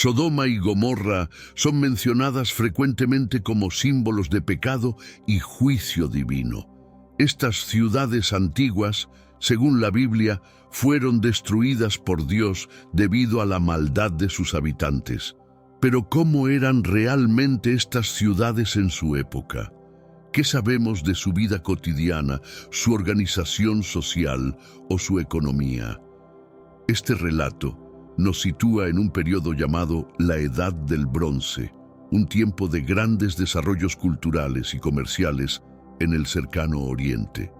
Sodoma y Gomorra son mencionadas frecuentemente como símbolos de pecado y juicio divino. Estas ciudades antiguas, según la Biblia, fueron destruidas por Dios debido a la maldad de sus habitantes. Pero ¿cómo eran realmente estas ciudades en su época? ¿Qué sabemos de su vida cotidiana, su organización social o su economía? Este relato nos sitúa en un periodo llamado la Edad del Bronce, un tiempo de grandes desarrollos culturales y comerciales en el cercano Oriente.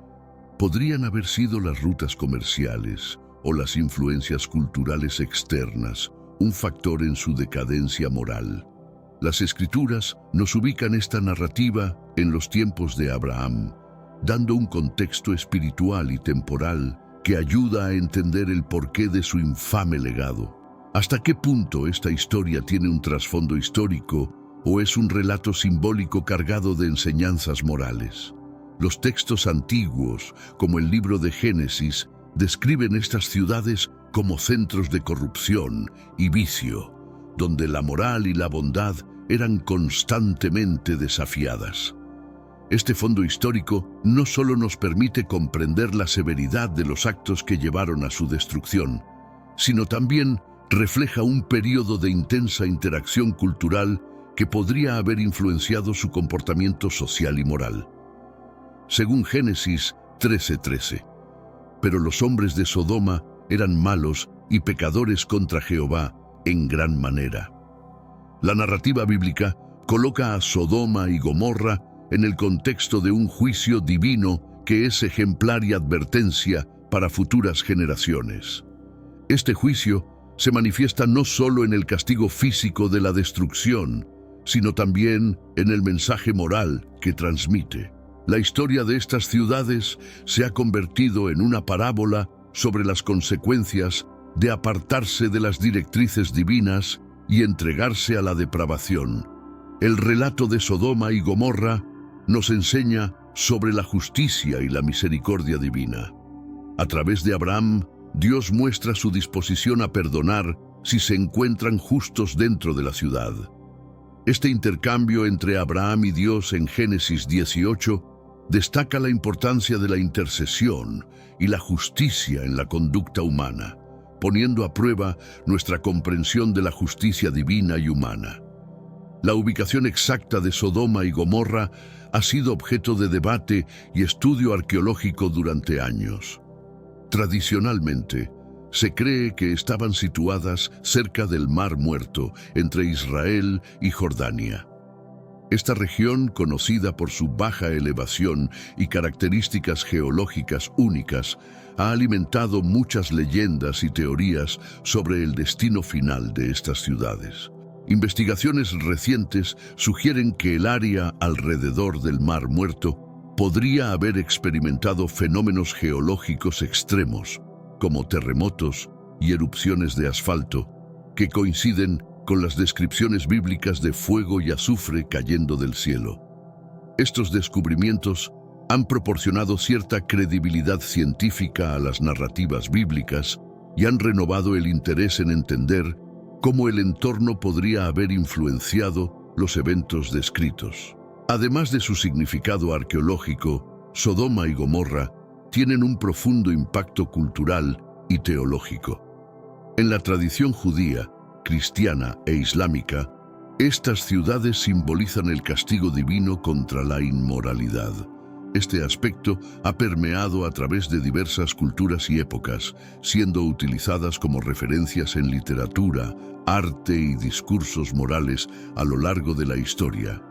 Podrían haber sido las rutas comerciales o las influencias culturales externas un factor en su decadencia moral. Las Escrituras nos ubican esta narrativa en los tiempos de Abraham, dando un contexto espiritual y temporal que ayuda a entender el porqué de su infame legado. ¿Hasta qué punto esta historia tiene un trasfondo histórico o es un relato simbólico cargado de enseñanzas morales? Los textos antiguos, como el libro de Génesis, describen estas ciudades como centros de corrupción y vicio, donde la moral y la bondad eran constantemente desafiadas. Este fondo histórico no solo nos permite comprender la severidad de los actos que llevaron a su destrucción, sino también refleja un periodo de intensa interacción cultural que podría haber influenciado su comportamiento social y moral. Según Génesis 13:13, pero los hombres de Sodoma eran malos y pecadores contra Jehová en gran manera. La narrativa bíblica coloca a Sodoma y Gomorra en el contexto de un juicio divino que es ejemplar y advertencia para futuras generaciones. Este juicio se manifiesta no solo en el castigo físico de la destrucción, sino también en el mensaje moral que transmite. La historia de estas ciudades se ha convertido en una parábola sobre las consecuencias de apartarse de las directrices divinas y entregarse a la depravación. El relato de Sodoma y Gomorra nos enseña sobre la justicia y la misericordia divina. A través de Abraham, Dios muestra su disposición a perdonar si se encuentran justos dentro de la ciudad. Este intercambio entre Abraham y Dios en Génesis 18 destaca la importancia de la intercesión y la justicia en la conducta humana, poniendo a prueba nuestra comprensión de la justicia divina y humana. La ubicación exacta de Sodoma y Gomorra ha sido objeto de debate y estudio arqueológico durante años. Tradicionalmente, se cree que estaban situadas cerca del Mar Muerto, entre Israel y Jordania. Esta región, conocida por su baja elevación y características geológicas únicas, ha alimentado muchas leyendas y teorías sobre el destino final de estas ciudades. Investigaciones recientes sugieren que el área alrededor del Mar Muerto podría haber experimentado fenómenos geológicos extremos, como terremotos y erupciones de asfalto, que coinciden con las descripciones bíblicas de fuego y azufre cayendo del cielo. Estos descubrimientos han proporcionado cierta credibilidad científica a las narrativas bíblicas y han renovado el interés en entender cómo el entorno podría haber influenciado los eventos descritos. Además de su significado arqueológico, Sodoma y Gomorra tienen un profundo impacto cultural y teológico. En la tradición judía, cristiana e islámica, estas ciudades simbolizan el castigo divino contra la inmoralidad. Este aspecto ha permeado a través de diversas culturas y épocas, siendo utilizadas como referencias en literatura, arte y discursos morales a lo largo de la historia.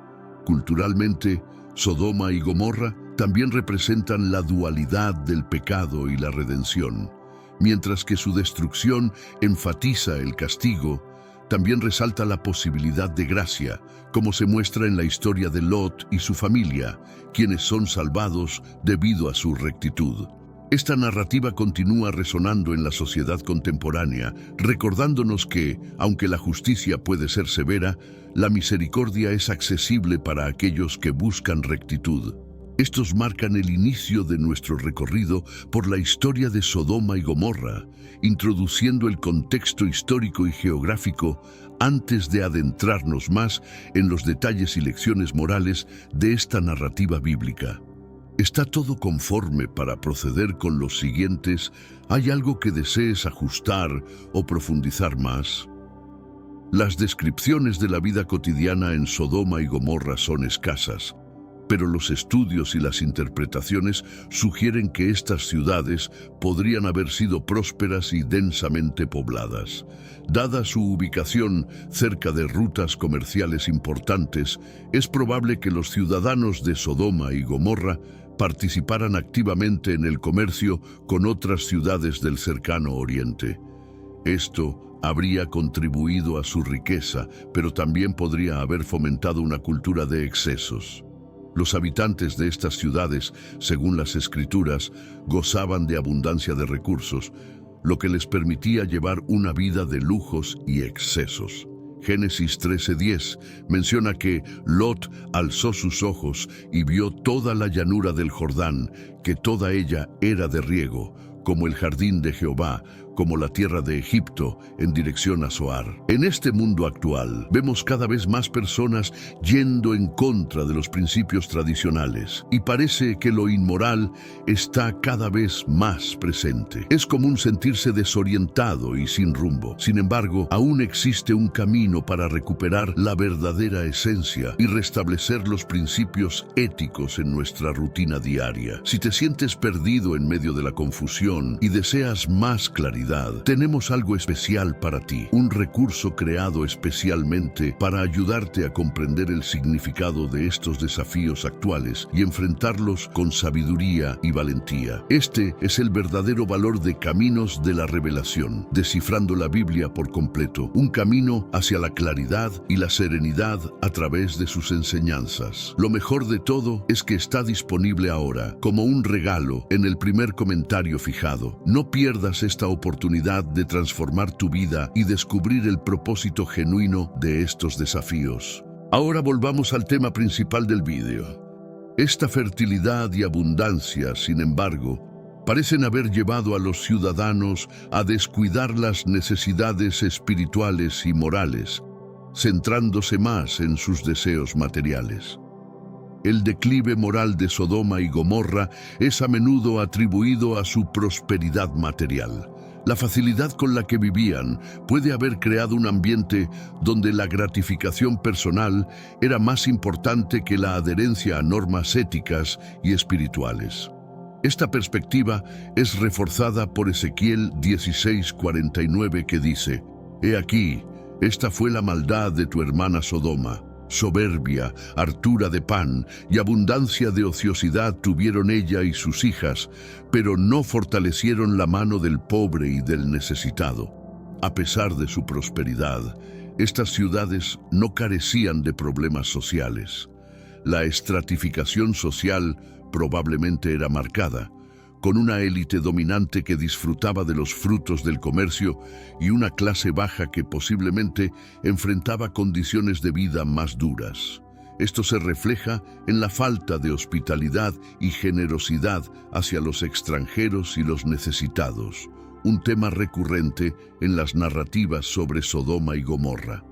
Culturalmente, Sodoma y Gomorra también representan la dualidad del pecado y la redención. Mientras que su destrucción enfatiza el castigo, también resalta la posibilidad de gracia, como se muestra en la historia de Lot y su familia, quienes son salvados debido a su rectitud. Esta narrativa continúa resonando en la sociedad contemporánea, recordándonos que, aunque la justicia puede ser severa, la misericordia es accesible para aquellos que buscan rectitud. Estos marcan el inicio de nuestro recorrido por la historia de Sodoma y Gomorra, introduciendo el contexto histórico y geográfico antes de adentrarnos más en los detalles y lecciones morales de esta narrativa bíblica. ¿Está todo conforme para proceder con los siguientes? ¿Hay algo que desees ajustar o profundizar más? Las descripciones de la vida cotidiana en Sodoma y Gomorra son escasas, pero los estudios y las interpretaciones sugieren que estas ciudades podrían haber sido prósperas y densamente pobladas. Dada su ubicación cerca de rutas comerciales importantes, es probable que los ciudadanos de Sodoma y Gomorra participaran activamente en el comercio con otras ciudades del cercano Oriente. Esto habría contribuido a su riqueza, pero también podría haber fomentado una cultura de excesos. Los habitantes de estas ciudades, según las Escrituras, gozaban de abundancia de recursos, lo que les permitía llevar una vida de lujos y excesos. Génesis 13:10 menciona que Lot alzó sus ojos y vio toda la llanura del Jordán, que toda ella era de riego, como el jardín de Jehová, como la tierra de Egipto, en dirección a Zoar. En este mundo actual, vemos cada vez más personas yendo en contra de los principios tradicionales, y parece que lo inmoral está cada vez más presente. Es común sentirse desorientado y sin rumbo. Sin embargo, aún existe un camino para recuperar la verdadera esencia y restablecer los principios éticos en nuestra rutina diaria. Si te sientes perdido en medio de la confusión y deseas más claridad, tenemos algo especial para ti, un recurso creado especialmente para ayudarte a comprender el significado de estos desafíos actuales y enfrentarlos con sabiduría y valentía. Este es el verdadero valor de Caminos de la Revelación, descifrando la Biblia por completo, un camino hacia la claridad y la serenidad a través de sus enseñanzas. Lo mejor de todo es que está disponible ahora, como un regalo, en el primer comentario fijado. No pierdas esta oportunidad de transformar tu vida y descubrir el propósito genuino de estos desafíos. Ahora volvamos al tema principal del vídeo. Esta fertilidad y abundancia, sin embargo, parecen haber llevado a los ciudadanos a descuidar las necesidades espirituales y morales, centrándose más en sus deseos materiales. El declive moral de Sodoma y Gomorra es a menudo atribuido a su prosperidad material. La facilidad con la que vivían puede haber creado un ambiente donde la gratificación personal era más importante que la adherencia a normas éticas y espirituales. Esta perspectiva es reforzada por Ezequiel 16:49, que dice: «He aquí, esta fue la maldad de tu hermana Sodoma. Soberbia, hartura de pan y abundancia de ociosidad tuvieron ella y sus hijas, pero no fortalecieron la mano del pobre y del necesitado». A pesar de su prosperidad, estas ciudades no carecían de problemas sociales. La estratificación social probablemente era marcada, con una élite dominante que disfrutaba de los frutos del comercio y una clase baja que posiblemente enfrentaba condiciones de vida más duras. Esto se refleja en la falta de hospitalidad y generosidad hacia los extranjeros y los necesitados, un tema recurrente en las narrativas sobre Sodoma y Gomorra.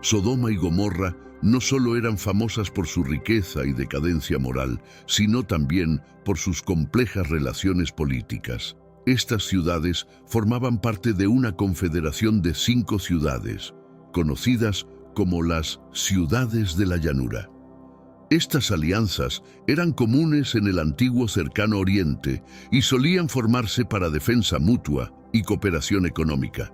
Sodoma y Gomorra no solo eran famosas por su riqueza y decadencia moral, sino también por sus complejas relaciones políticas. Estas ciudades formaban parte de una confederación de 5 ciudades, conocidas como las Ciudades de la Llanura. Estas alianzas eran comunes en el antiguo Cercano Oriente y solían formarse para defensa mutua y cooperación económica.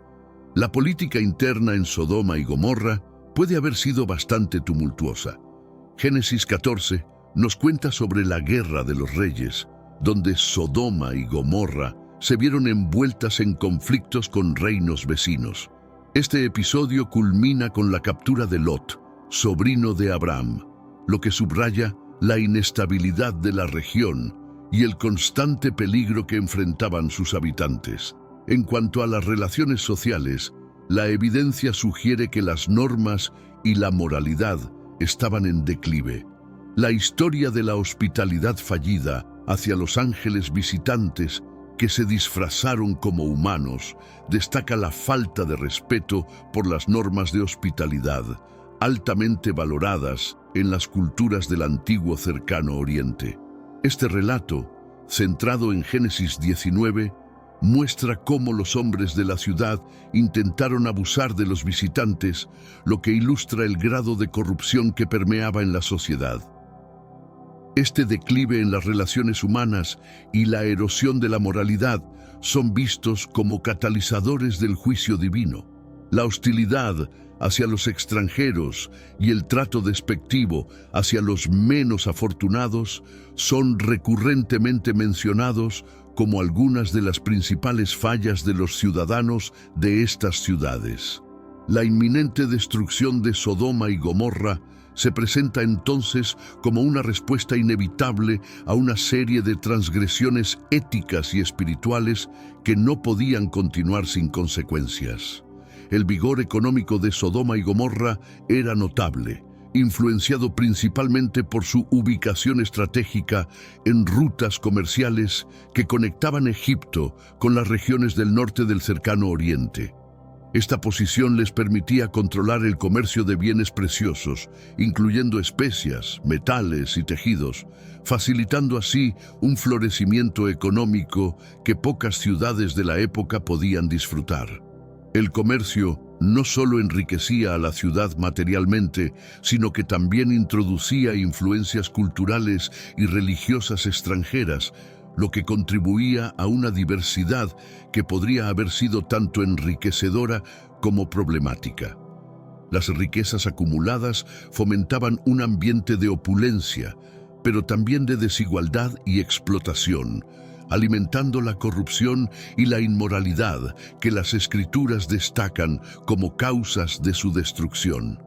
La política interna en Sodoma y Gomorra puede haber sido bastante tumultuosa. Génesis 14 nos cuenta sobre la guerra de los reyes, donde Sodoma y Gomorra se vieron envueltas en conflictos con reinos vecinos. Este episodio culmina con la captura de Lot, sobrino de Abraham, lo que subraya la inestabilidad de la región y el constante peligro que enfrentaban sus habitantes. En cuanto a las relaciones sociales, la evidencia sugiere que las normas y la moralidad estaban en declive. La historia de la hospitalidad fallida hacia los ángeles visitantes que se disfrazaron como humanos destaca la falta de respeto por las normas de hospitalidad, altamente valoradas en las culturas del antiguo Cercano Oriente. Este relato, centrado en Génesis 19, muestra cómo los hombres de la ciudad intentaron abusar de los visitantes, lo que ilustra el grado de corrupción que permeaba en la sociedad. Este declive en las relaciones humanas y la erosión de la moralidad son vistos como catalizadores del juicio divino. La hostilidad hacia los extranjeros y el trato despectivo hacia los menos afortunados son recurrentemente mencionados como algunas de las principales fallas de los ciudadanos de estas ciudades. La inminente destrucción de Sodoma y Gomorra se presenta entonces como una respuesta inevitable a una serie de transgresiones éticas y espirituales que no podían continuar sin consecuencias. El vigor económico de Sodoma y Gomorra era notable, influenciado principalmente por su ubicación estratégica en rutas comerciales que conectaban Egipto con las regiones del norte del Cercano Oriente. Esta posición les permitía controlar el comercio de bienes preciosos, incluyendo especias, metales y tejidos, facilitando así un florecimiento económico que pocas ciudades de la época podían disfrutar. El comercio no solo enriquecía a la ciudad materialmente, sino que también introducía influencias culturales y religiosas extranjeras, lo que contribuía a una diversidad que podría haber sido tanto enriquecedora como problemática. Las riquezas acumuladas fomentaban un ambiente de opulencia, pero también de desigualdad y explotación, alimentando la corrupción y la inmoralidad que las Escrituras destacan como causas de su destrucción.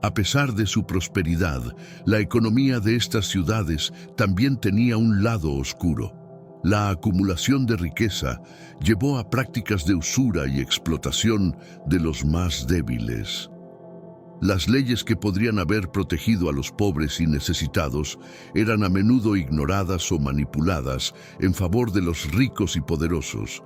A pesar de su prosperidad, la economía de estas ciudades también tenía un lado oscuro. La acumulación de riqueza llevó a prácticas de usura y explotación de los más débiles. Las leyes que podrían haber protegido a los pobres y necesitados eran a menudo ignoradas o manipuladas en favor de los ricos y poderosos,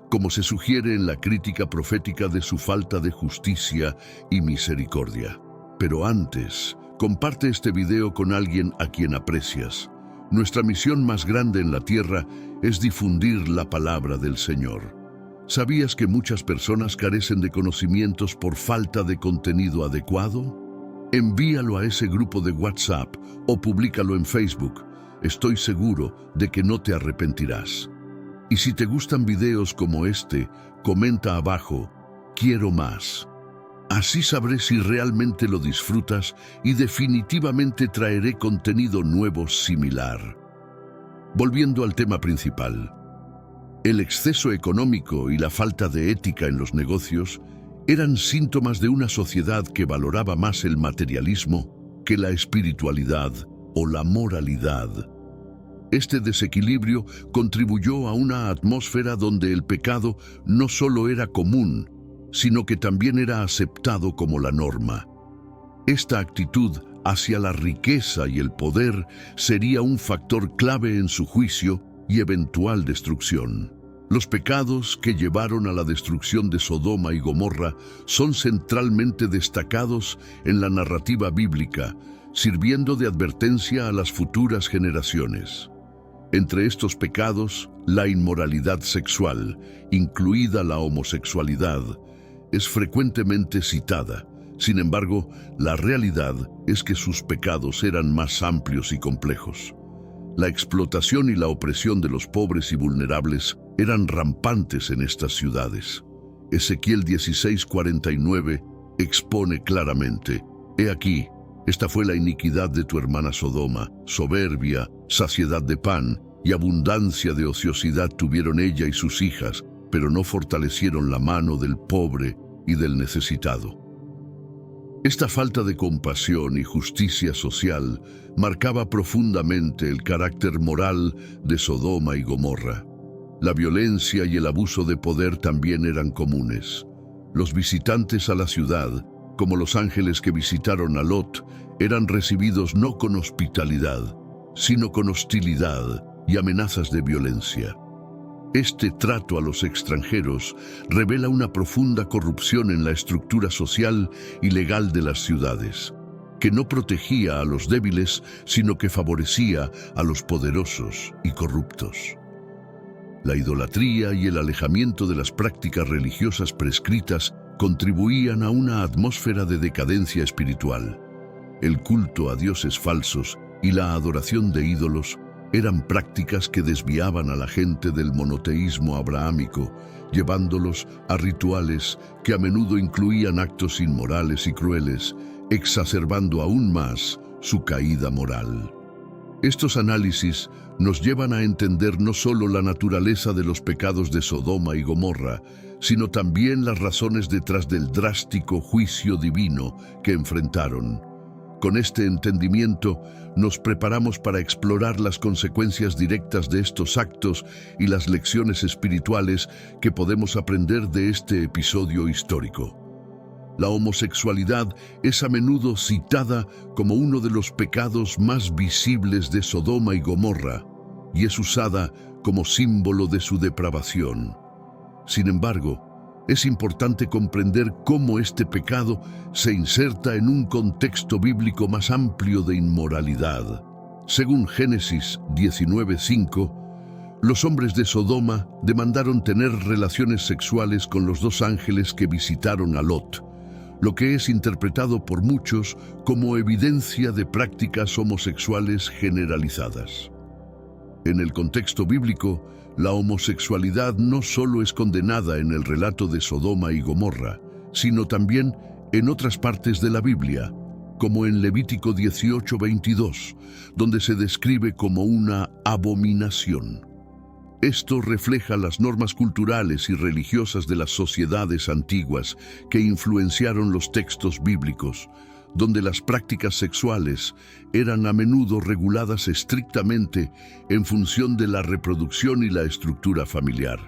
como se sugiere en la crítica profética de su falta de justicia y misericordia. Pero antes, comparte este video con alguien a quien aprecias. Nuestra misión más grande en la tierra es difundir la palabra del Señor. ¿Sabías que muchas personas carecen de conocimientos por falta de contenido adecuado? Envíalo a ese grupo de WhatsApp o públicalo en Facebook. Estoy seguro de que no te arrepentirás. Y si te gustan videos como este, comenta abajo, quiero más. Así sabré si realmente lo disfrutas y definitivamente traeré contenido nuevo similar. Volviendo al tema principal, el exceso económico y la falta de ética en los negocios eran síntomas de una sociedad que valoraba más el materialismo que la espiritualidad o la moralidad. Este desequilibrio contribuyó a una atmósfera donde el pecado no solo era común, sino que también era aceptado como la norma. Esta actitud hacia la riqueza y el poder sería un factor clave en su juicio y eventual destrucción. Los pecados que llevaron a la destrucción de Sodoma y Gomorra son centralmente destacados en la narrativa bíblica, sirviendo de advertencia a las futuras generaciones. Entre estos pecados, la inmoralidad sexual, incluida la homosexualidad, es frecuentemente citada. Sin embargo, la realidad es que sus pecados eran más amplios y complejos. La explotación y la opresión de los pobres y vulnerables eran rampantes en estas ciudades. Ezequiel 16:49 expone claramente: «He aquí, esta fue la iniquidad de tu hermana Sodoma, soberbia, saciedad de pan y abundancia de ociosidad tuvieron ella y sus hijas, pero no fortalecieron la mano del pobre y del necesitado». Esta falta de compasión y justicia social marcaba profundamente el carácter moral de Sodoma y Gomorra. La violencia y el abuso de poder también eran comunes. Los visitantes a la ciudad como los ángeles que visitaron a Lot, eran recibidos no con hospitalidad, sino con hostilidad y amenazas de violencia. Este trato a los extranjeros revela una profunda corrupción en la estructura social y legal de las ciudades, que no protegía a los débiles, sino que favorecía a los poderosos y corruptos. La idolatría y el alejamiento de las prácticas religiosas prescritas contribuían a una atmósfera de decadencia espiritual. El culto a dioses falsos y la adoración de ídolos eran prácticas que desviaban a la gente del monoteísmo abrahámico, llevándolos a rituales que a menudo incluían actos inmorales y crueles, exacerbando aún más su caída moral. Estos análisis nos llevan a entender no solo la naturaleza de los pecados de Sodoma y Gomorra, sino también las razones detrás del drástico juicio divino que enfrentaron. Con este entendimiento, nos preparamos para explorar las consecuencias directas de estos actos y las lecciones espirituales que podemos aprender de este episodio histórico. La homosexualidad es a menudo citada como uno de los pecados más visibles de Sodoma y Gomorra, y es usada como símbolo de su depravación. Sin embargo, es importante comprender cómo este pecado se inserta en un contexto bíblico más amplio de inmoralidad. Según Génesis 19:5, los hombres de Sodoma demandaron tener relaciones sexuales con los dos ángeles que visitaron a Lot, lo que es interpretado por muchos como evidencia de prácticas homosexuales generalizadas. En el contexto bíblico, la homosexualidad no solo es condenada en el relato de Sodoma y Gomorra, sino también en otras partes de la Biblia, como en Levítico 18:22, donde se describe como una abominación. Esto refleja las normas culturales y religiosas de las sociedades antiguas que influenciaron los textos bíblicos, donde las prácticas sexuales eran a menudo reguladas estrictamente en función de la reproducción y la estructura familiar.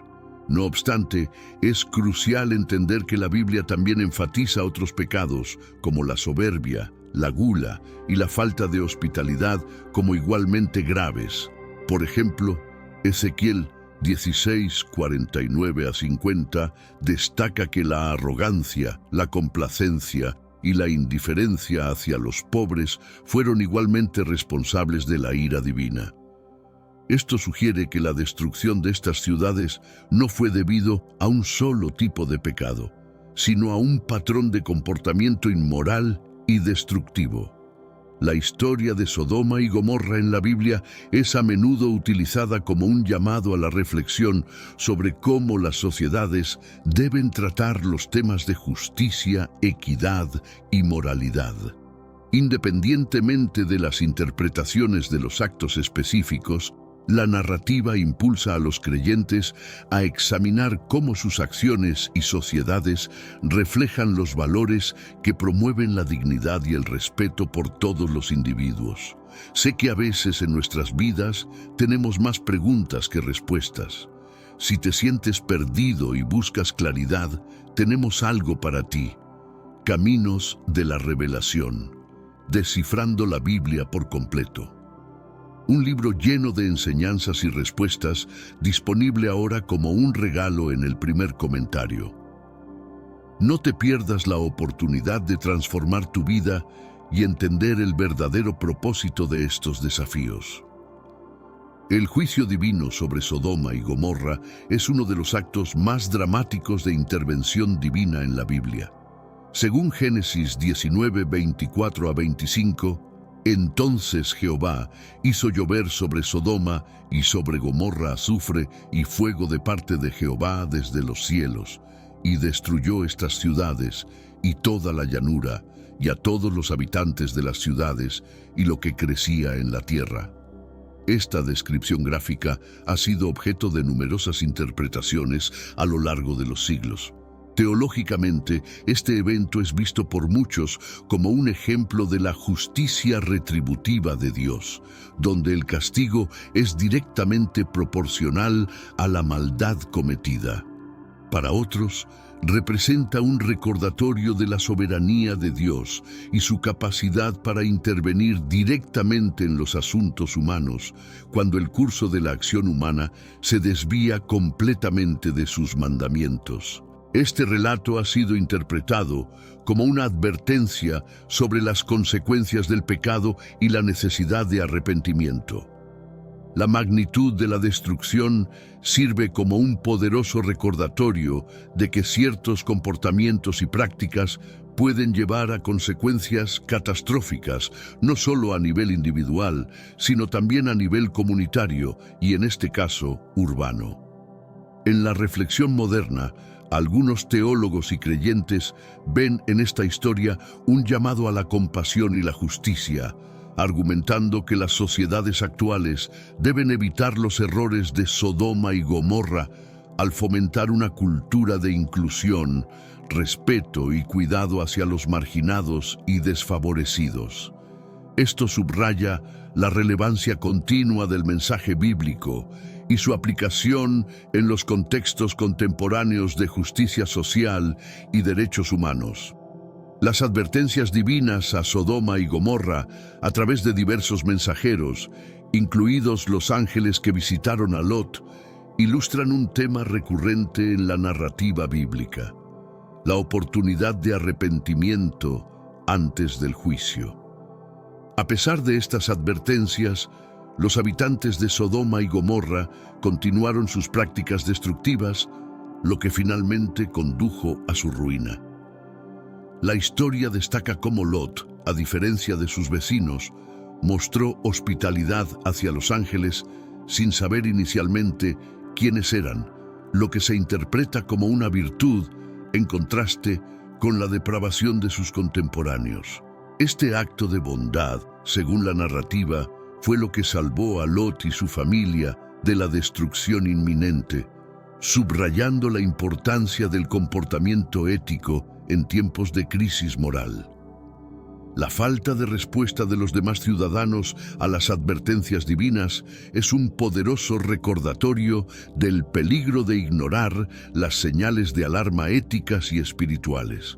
No obstante, es crucial entender que la Biblia también enfatiza otros pecados, como la soberbia, la gula y la falta de hospitalidad, como igualmente graves. Por ejemplo, Ezequiel 16:49-50 destaca que la arrogancia, la complacencia y la indiferencia hacia los pobres fueron igualmente responsables de la ira divina. Esto sugiere que la destrucción de estas ciudades no fue debido a un solo tipo de pecado, sino a un patrón de comportamiento inmoral y destructivo. La historia de Sodoma y Gomorra en la Biblia es a menudo utilizada como un llamado a la reflexión sobre cómo las sociedades deben tratar los temas de justicia, equidad y moralidad. Independientemente de las interpretaciones de los actos específicos, la narrativa impulsa a los creyentes a examinar cómo sus acciones y sociedades reflejan los valores que promueven la dignidad y el respeto por todos los individuos. Sé que a veces en nuestras vidas tenemos más preguntas que respuestas. Si te sientes perdido y buscas claridad, tenemos algo para ti. Caminos de la Revelación. Descifrando la Biblia por completo. Un libro lleno de enseñanzas y respuestas, disponible ahora como un regalo en el primer comentario. No te pierdas la oportunidad de transformar tu vida y entender el verdadero propósito de estos desafíos. El juicio divino sobre Sodoma y Gomorra es uno de los actos más dramáticos de intervención divina en la Biblia. Según Génesis 19:24-25, entonces Jehová hizo llover sobre Sodoma y sobre Gomorra azufre y fuego de parte de Jehová desde los cielos, y destruyó estas ciudades y toda la llanura, y a todos los habitantes de las ciudades y lo que crecía en la tierra. Esta descripción gráfica ha sido objeto de numerosas interpretaciones a lo largo de los siglos. Teológicamente, este evento es visto por muchos como un ejemplo de la justicia retributiva de Dios, donde el castigo es directamente proporcional a la maldad cometida. Para otros, representa un recordatorio de la soberanía de Dios y su capacidad para intervenir directamente en los asuntos humanos cuando el curso de la acción humana se desvía completamente de sus mandamientos. Este relato ha sido interpretado como una advertencia sobre las consecuencias del pecado y la necesidad de arrepentimiento. La magnitud de la destrucción sirve como un poderoso recordatorio de que ciertos comportamientos y prácticas pueden llevar a consecuencias catastróficas, no solo a nivel individual, sino también a nivel comunitario y, en este caso, urbano. En la reflexión moderna, algunos teólogos y creyentes ven en esta historia un llamado a la compasión y la justicia, argumentando que las sociedades actuales deben evitar los errores de Sodoma y Gomorra al fomentar una cultura de inclusión, respeto y cuidado hacia los marginados y desfavorecidos. Esto subraya la relevancia continua del mensaje bíblico y su aplicación en los contextos contemporáneos de justicia social y derechos humanos. Las advertencias divinas a Sodoma y Gomorra a través de diversos mensajeros, incluidos los ángeles que visitaron a Lot, ilustran un tema recurrente en la narrativa bíblica: la oportunidad de arrepentimiento antes del juicio. A pesar de estas advertencias, los habitantes de Sodoma y Gomorra continuaron sus prácticas destructivas, lo que finalmente condujo a su ruina. La historia destaca cómo Lot, a diferencia de sus vecinos, mostró hospitalidad hacia los ángeles sin saber inicialmente quiénes eran, lo que se interpreta como una virtud en contraste con la depravación de sus contemporáneos. Este acto de bondad, según la narrativa, fue lo que salvó a Lot y su familia de la destrucción inminente, subrayando la importancia del comportamiento ético en tiempos de crisis moral. La falta de respuesta de los demás ciudadanos a las advertencias divinas es un poderoso recordatorio del peligro de ignorar las señales de alarma éticas y espirituales.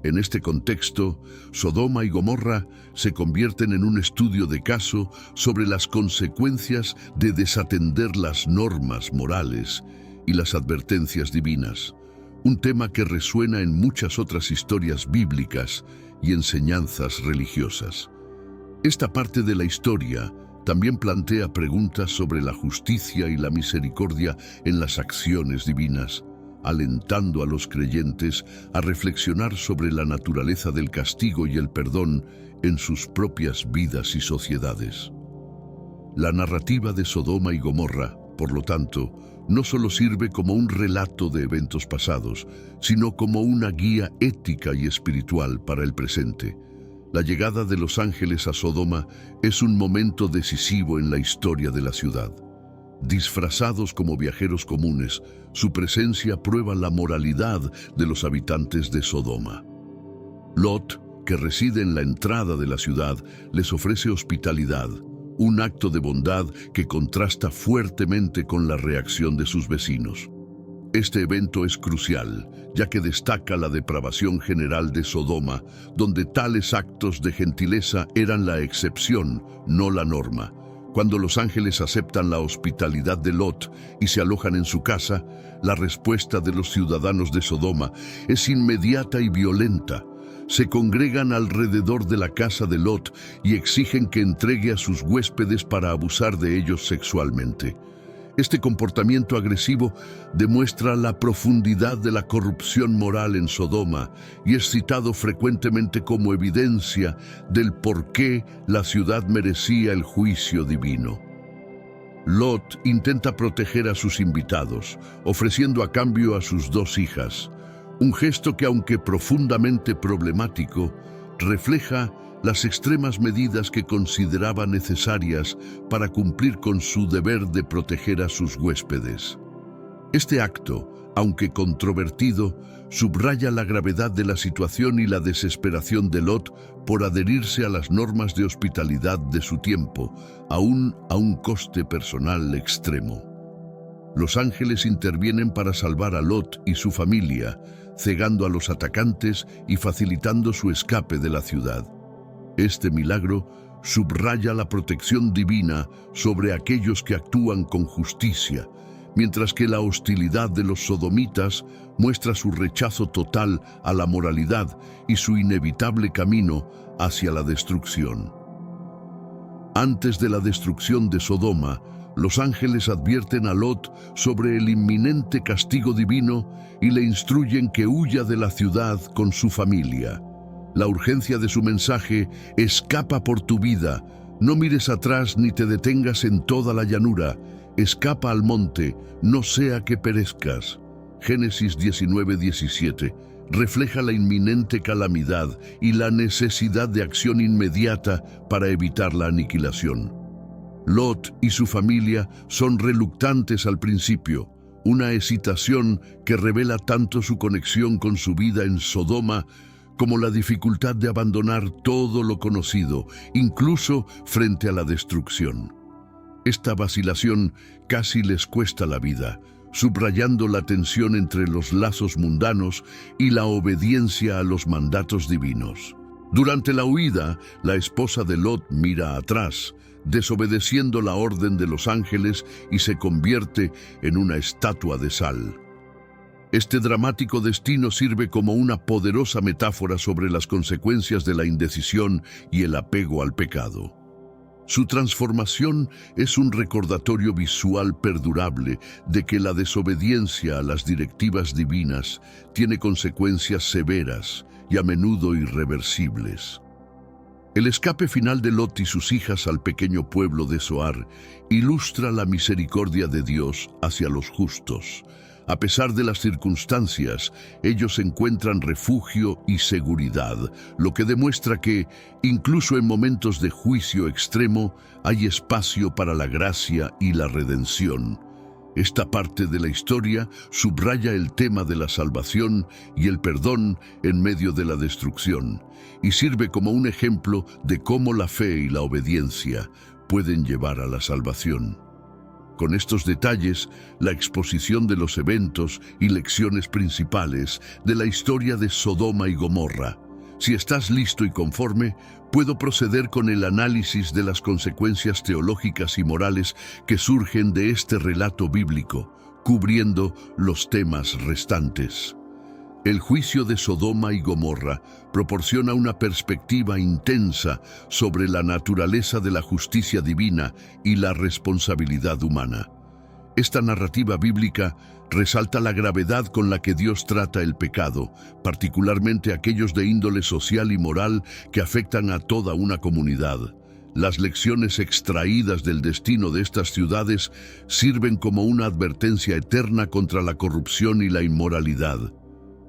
En este contexto, Sodoma y Gomorra se convierten en un estudio de caso sobre las consecuencias de desatender las normas morales y las advertencias divinas, un tema que resuena en muchas otras historias bíblicas y enseñanzas religiosas. Esta parte de la historia también plantea preguntas sobre la justicia y la misericordia en las acciones divinas, alentando a los creyentes a reflexionar sobre la naturaleza del castigo y el perdón en sus propias vidas y sociedades. La narrativa de Sodoma y Gomorra, por lo tanto, no solo sirve como un relato de eventos pasados, sino como una guía ética y espiritual para el presente. La llegada de los ángeles a Sodoma es un momento decisivo en la historia de la ciudad. Disfrazados como viajeros comunes, su presencia prueba la moralidad de los habitantes de Sodoma. Lot, que reside en la entrada de la ciudad, les ofrece hospitalidad, un acto de bondad que contrasta fuertemente con la reacción de sus vecinos. Este evento es crucial, ya que destaca la depravación general de Sodoma, donde tales actos de gentileza eran la excepción, no la norma. Cuando los ángeles aceptan la hospitalidad de Lot y se alojan en su casa, la respuesta de los ciudadanos de Sodoma es inmediata y violenta. Se congregan alrededor de la casa de Lot y exigen que entregue a sus huéspedes para abusar de ellos sexualmente. Este comportamiento agresivo demuestra la profundidad de la corrupción moral en Sodoma y es citado frecuentemente como evidencia del por qué la ciudad merecía el juicio divino. Lot intenta proteger a sus invitados, ofreciendo a cambio a sus 2 hijas, un gesto que, aunque profundamente problemático, refleja las extremas medidas que consideraba necesarias para cumplir con su deber de proteger a sus huéspedes. Este acto, aunque controvertido, subraya la gravedad de la situación y la desesperación de Lot por adherirse a las normas de hospitalidad de su tiempo, aún a un coste personal extremo. Los ángeles intervienen para salvar a Lot y su familia, cegando a los atacantes y facilitando su escape de la ciudad. Este milagro subraya la protección divina sobre aquellos que actúan con justicia, mientras que la hostilidad de los sodomitas muestra su rechazo total a la moralidad y su inevitable camino hacia la destrucción. Antes de la destrucción de Sodoma, los ángeles advierten a Lot sobre el inminente castigo divino y le instruyen que huya de la ciudad con su familia. La urgencia de su mensaje: escapa por tu vida, no mires atrás ni te detengas en toda la llanura, escapa al monte, no sea que perezcas. Génesis 19:17 refleja la inminente calamidad y la necesidad de acción inmediata para evitar la aniquilación. Lot y su familia son reluctantes al principio, una hesitación que revela tanto su conexión con su vida en Sodoma como la dificultad de abandonar todo lo conocido, incluso frente a la destrucción. Esta vacilación casi les cuesta la vida, subrayando la tensión entre los lazos mundanos y la obediencia a los mandatos divinos. Durante la huida, la esposa de Lot mira atrás, desobedeciendo la orden de los ángeles, y se convierte en una estatua de sal. Este dramático destino sirve como una poderosa metáfora sobre las consecuencias de la indecisión y el apego al pecado. Su transformación es un recordatorio visual perdurable de que la desobediencia a las directivas divinas tiene consecuencias severas y a menudo irreversibles. El escape final de Lot y sus hijas al pequeño pueblo de Zoar ilustra la misericordia de Dios hacia los justos. A pesar de las circunstancias, ellos encuentran refugio y seguridad, lo que demuestra que, incluso en momentos de juicio extremo, hay espacio para la gracia y la redención. Esta parte de la historia subraya el tema de la salvación y el perdón en medio de la destrucción, y sirve como un ejemplo de cómo la fe y la obediencia pueden llevar a la salvación. Con estos detalles, la exposición de los eventos y lecciones principales de la historia de Sodoma y Gomorra. Si estás listo y conforme, puedo proceder con el análisis de las consecuencias teológicas y morales que surgen de este relato bíblico, cubriendo los temas restantes. El juicio de Sodoma y Gomorra proporciona una perspectiva intensa sobre la naturaleza de la justicia divina y la responsabilidad humana. Esta narrativa bíblica resalta la gravedad con la que Dios trata el pecado, particularmente aquellos de índole social y moral que afectan a toda una comunidad. Las lecciones extraídas del destino de estas ciudades sirven como una advertencia eterna contra la corrupción y la inmoralidad.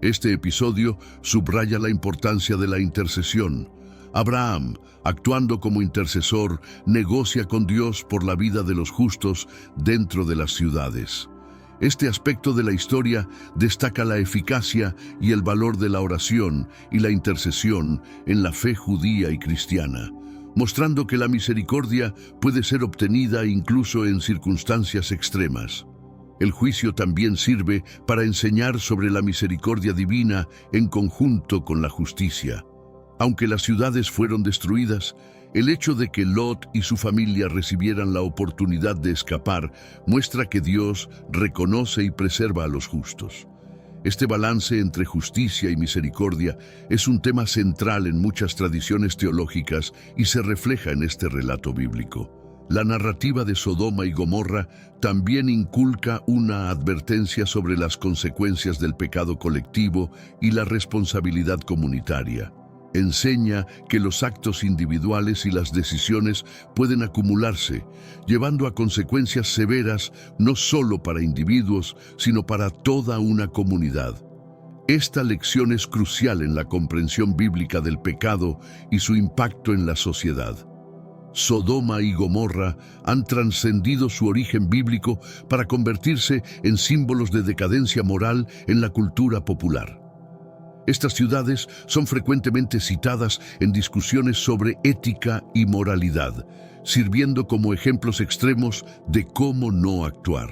Este episodio subraya la importancia de la intercesión. Abraham, actuando como intercesor, negocia con Dios por la vida de los justos dentro de las ciudades. Este aspecto de la historia destaca la eficacia y el valor de la oración y la intercesión en la fe judía y cristiana, mostrando que la misericordia puede ser obtenida incluso en circunstancias extremas. El juicio también sirve para enseñar sobre la misericordia divina en conjunto con la justicia. Aunque las ciudades fueron destruidas, el hecho de que Lot y su familia recibieran la oportunidad de escapar muestra que Dios reconoce y preserva a los justos. Este balance entre justicia y misericordia es un tema central en muchas tradiciones teológicas y se refleja en este relato bíblico. La narrativa de Sodoma y Gomorra también inculca una advertencia sobre las consecuencias del pecado colectivo y la responsabilidad comunitaria. Enseña que los actos individuales y las decisiones pueden acumularse, llevando a consecuencias severas no solo para individuos, sino para toda una comunidad. Esta lección es crucial en la comprensión bíblica del pecado y su impacto en la sociedad. Sodoma y Gomorra han trascendido su origen bíblico para convertirse en símbolos de decadencia moral en la cultura popular. Estas ciudades son frecuentemente citadas en discusiones sobre ética y moralidad, sirviendo como ejemplos extremos de cómo no actuar.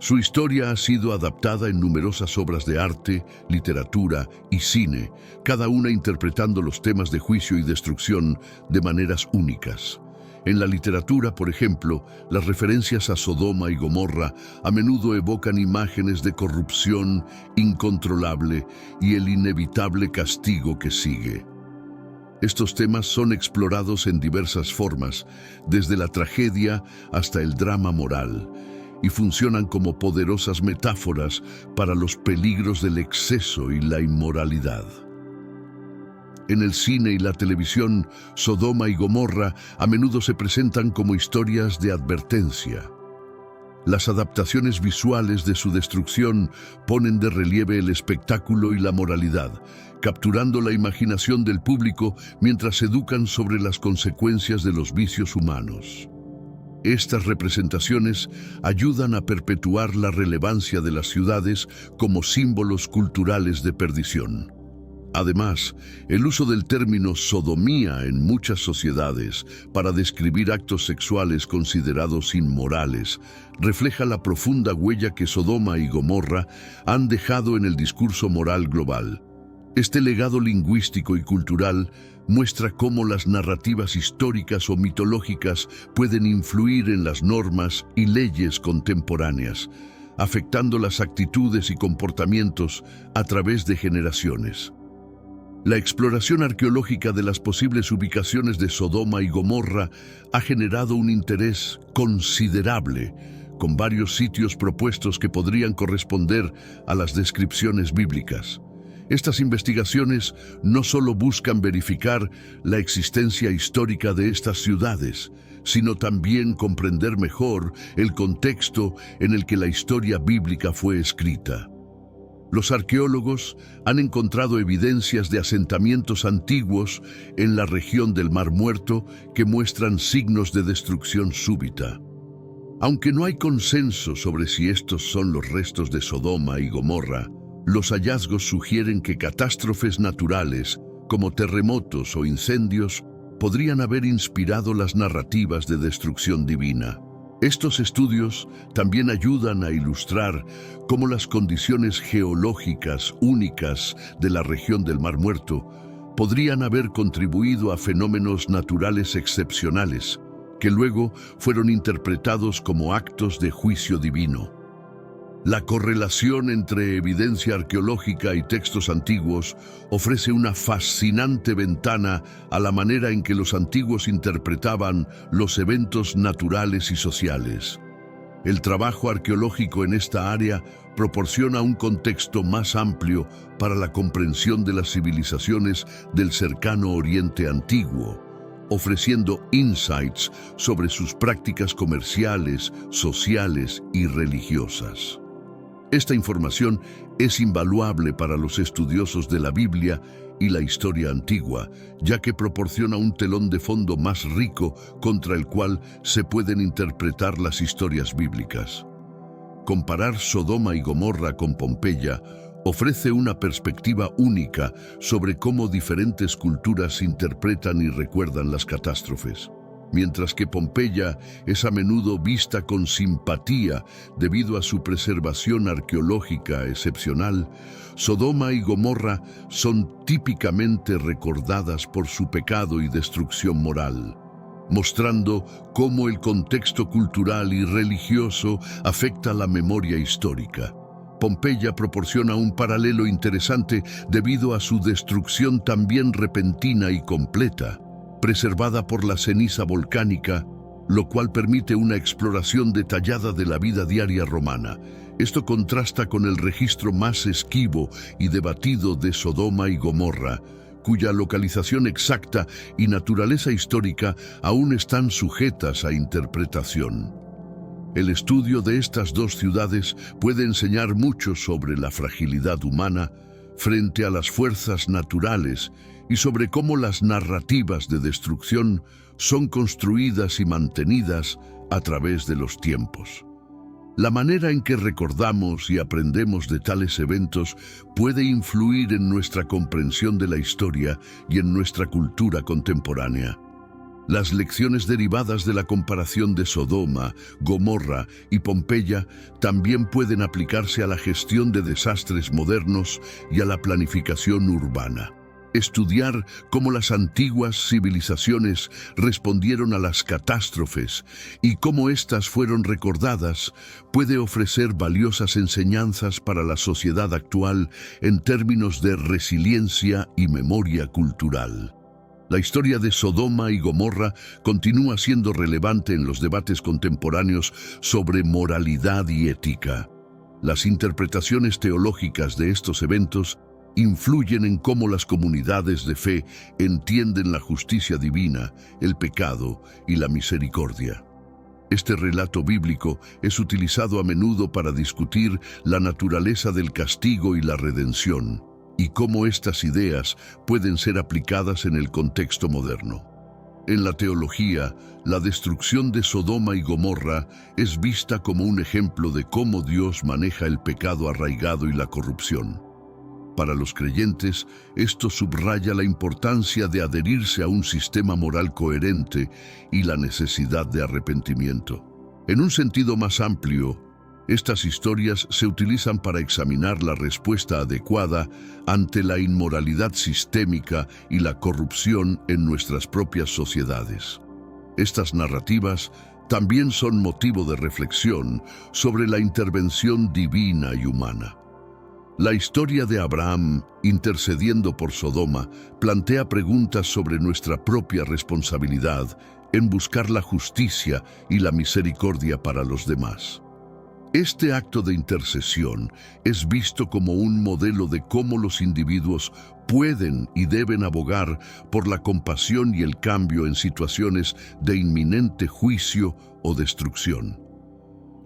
Su historia ha sido adaptada en numerosas obras de arte, literatura y cine, cada una interpretando los temas de juicio y destrucción de maneras únicas. En la literatura, por ejemplo, las referencias a Sodoma y Gomorra a menudo evocan imágenes de corrupción incontrolable y el inevitable castigo que sigue. Estos temas son explorados en diversas formas, desde la tragedia hasta el drama moral, y funcionan como poderosas metáforas para los peligros del exceso y la inmoralidad. En el cine y la televisión, Sodoma y Gomorra a menudo se presentan como historias de advertencia. Las adaptaciones visuales de su destrucción ponen de relieve el espectáculo y la moralidad, capturando la imaginación del público mientras educan sobre las consecuencias de los vicios humanos. Estas representaciones ayudan a perpetuar la relevancia de las ciudades como símbolos culturales de perdición. Además, el uso del término sodomía en muchas sociedades para describir actos sexuales considerados inmorales refleja la profunda huella que Sodoma y Gomorra han dejado en el discurso moral global. Este legado lingüístico y cultural muestra cómo las narrativas históricas o mitológicas pueden influir en las normas y leyes contemporáneas, afectando las actitudes y comportamientos a través de generaciones. La exploración arqueológica de las posibles ubicaciones de Sodoma y Gomorra ha generado un interés considerable, con varios sitios propuestos que podrían corresponder a las descripciones bíblicas. Estas investigaciones no solo buscan verificar la existencia histórica de estas ciudades, sino también comprender mejor el contexto en el que la historia bíblica fue escrita. Los arqueólogos han encontrado evidencias de asentamientos antiguos en la región del Mar Muerto que muestran signos de destrucción súbita. Aunque no hay consenso sobre si estos son los restos de Sodoma y Gomorra, los hallazgos sugieren que catástrofes naturales, como terremotos o incendios, podrían haber inspirado las narrativas de destrucción divina. Estos estudios también ayudan a ilustrar cómo las condiciones geológicas únicas de la región del Mar Muerto podrían haber contribuido a fenómenos naturales excepcionales, que luego fueron interpretados como actos de juicio divino. La correlación entre evidencia arqueológica y textos antiguos ofrece una fascinante ventana a la manera en que los antiguos interpretaban los eventos naturales y sociales. El trabajo arqueológico en esta área proporciona un contexto más amplio para la comprensión de las civilizaciones del cercano Oriente Antiguo, ofreciendo insights sobre sus prácticas comerciales, sociales y religiosas. Esta información es invaluable para los estudiosos de la Biblia y la historia antigua, ya que proporciona un telón de fondo más rico contra el cual se pueden interpretar las historias bíblicas. Comparar Sodoma y Gomorra con Pompeya ofrece una perspectiva única sobre cómo diferentes culturas interpretan y recuerdan las catástrofes. Mientras que Pompeya es a menudo vista con simpatía debido a su preservación arqueológica excepcional, Sodoma y Gomorra son típicamente recordadas por su pecado y destrucción moral, mostrando cómo el contexto cultural y religioso afecta la memoria histórica. Pompeya proporciona un paralelo interesante debido a su destrucción también repentina y completa, preservada por la ceniza volcánica, lo cual permite una exploración detallada de la vida diaria romana. Esto contrasta con el registro más esquivo y debatido de Sodoma y Gomorra, cuya localización exacta y naturaleza histórica aún están sujetas a interpretación. El estudio de estas dos ciudades puede enseñar mucho sobre la fragilidad humana frente a las fuerzas naturales y sobre cómo las narrativas de destrucción son construidas y mantenidas a través de los tiempos. La manera en que recordamos y aprendemos de tales eventos puede influir en nuestra comprensión de la historia y en nuestra cultura contemporánea. Las lecciones derivadas de la comparación de Sodoma, Gomorra y Pompeya también pueden aplicarse a la gestión de desastres modernos y a la planificación urbana. Estudiar cómo las antiguas civilizaciones respondieron a las catástrofes y cómo éstas fueron recordadas puede ofrecer valiosas enseñanzas para la sociedad actual en términos de resiliencia y memoria cultural. La historia de Sodoma y Gomorra continúa siendo relevante en los debates contemporáneos sobre moralidad y ética. Las interpretaciones teológicas de estos eventos influyen en cómo las comunidades de fe entienden la justicia divina, el pecado y la misericordia. Este relato bíblico es utilizado a menudo para discutir la naturaleza del castigo y la redención, y cómo estas ideas pueden ser aplicadas en el contexto moderno. En la teología, la destrucción de Sodoma y Gomorra es vista como un ejemplo de cómo Dios maneja el pecado arraigado y la corrupción. Para los creyentes, esto subraya la importancia de adherirse a un sistema moral coherente y la necesidad de arrepentimiento. En un sentido más amplio, estas historias se utilizan para examinar la respuesta adecuada ante la inmoralidad sistémica y la corrupción en nuestras propias sociedades. Estas narrativas también son motivo de reflexión sobre la intervención divina y humana. La historia de Abraham intercediendo por Sodoma plantea preguntas sobre nuestra propia responsabilidad en buscar la justicia y la misericordia para los demás. Este acto de intercesión es visto como un modelo de cómo los individuos pueden y deben abogar por la compasión y el cambio en situaciones de inminente juicio o destrucción.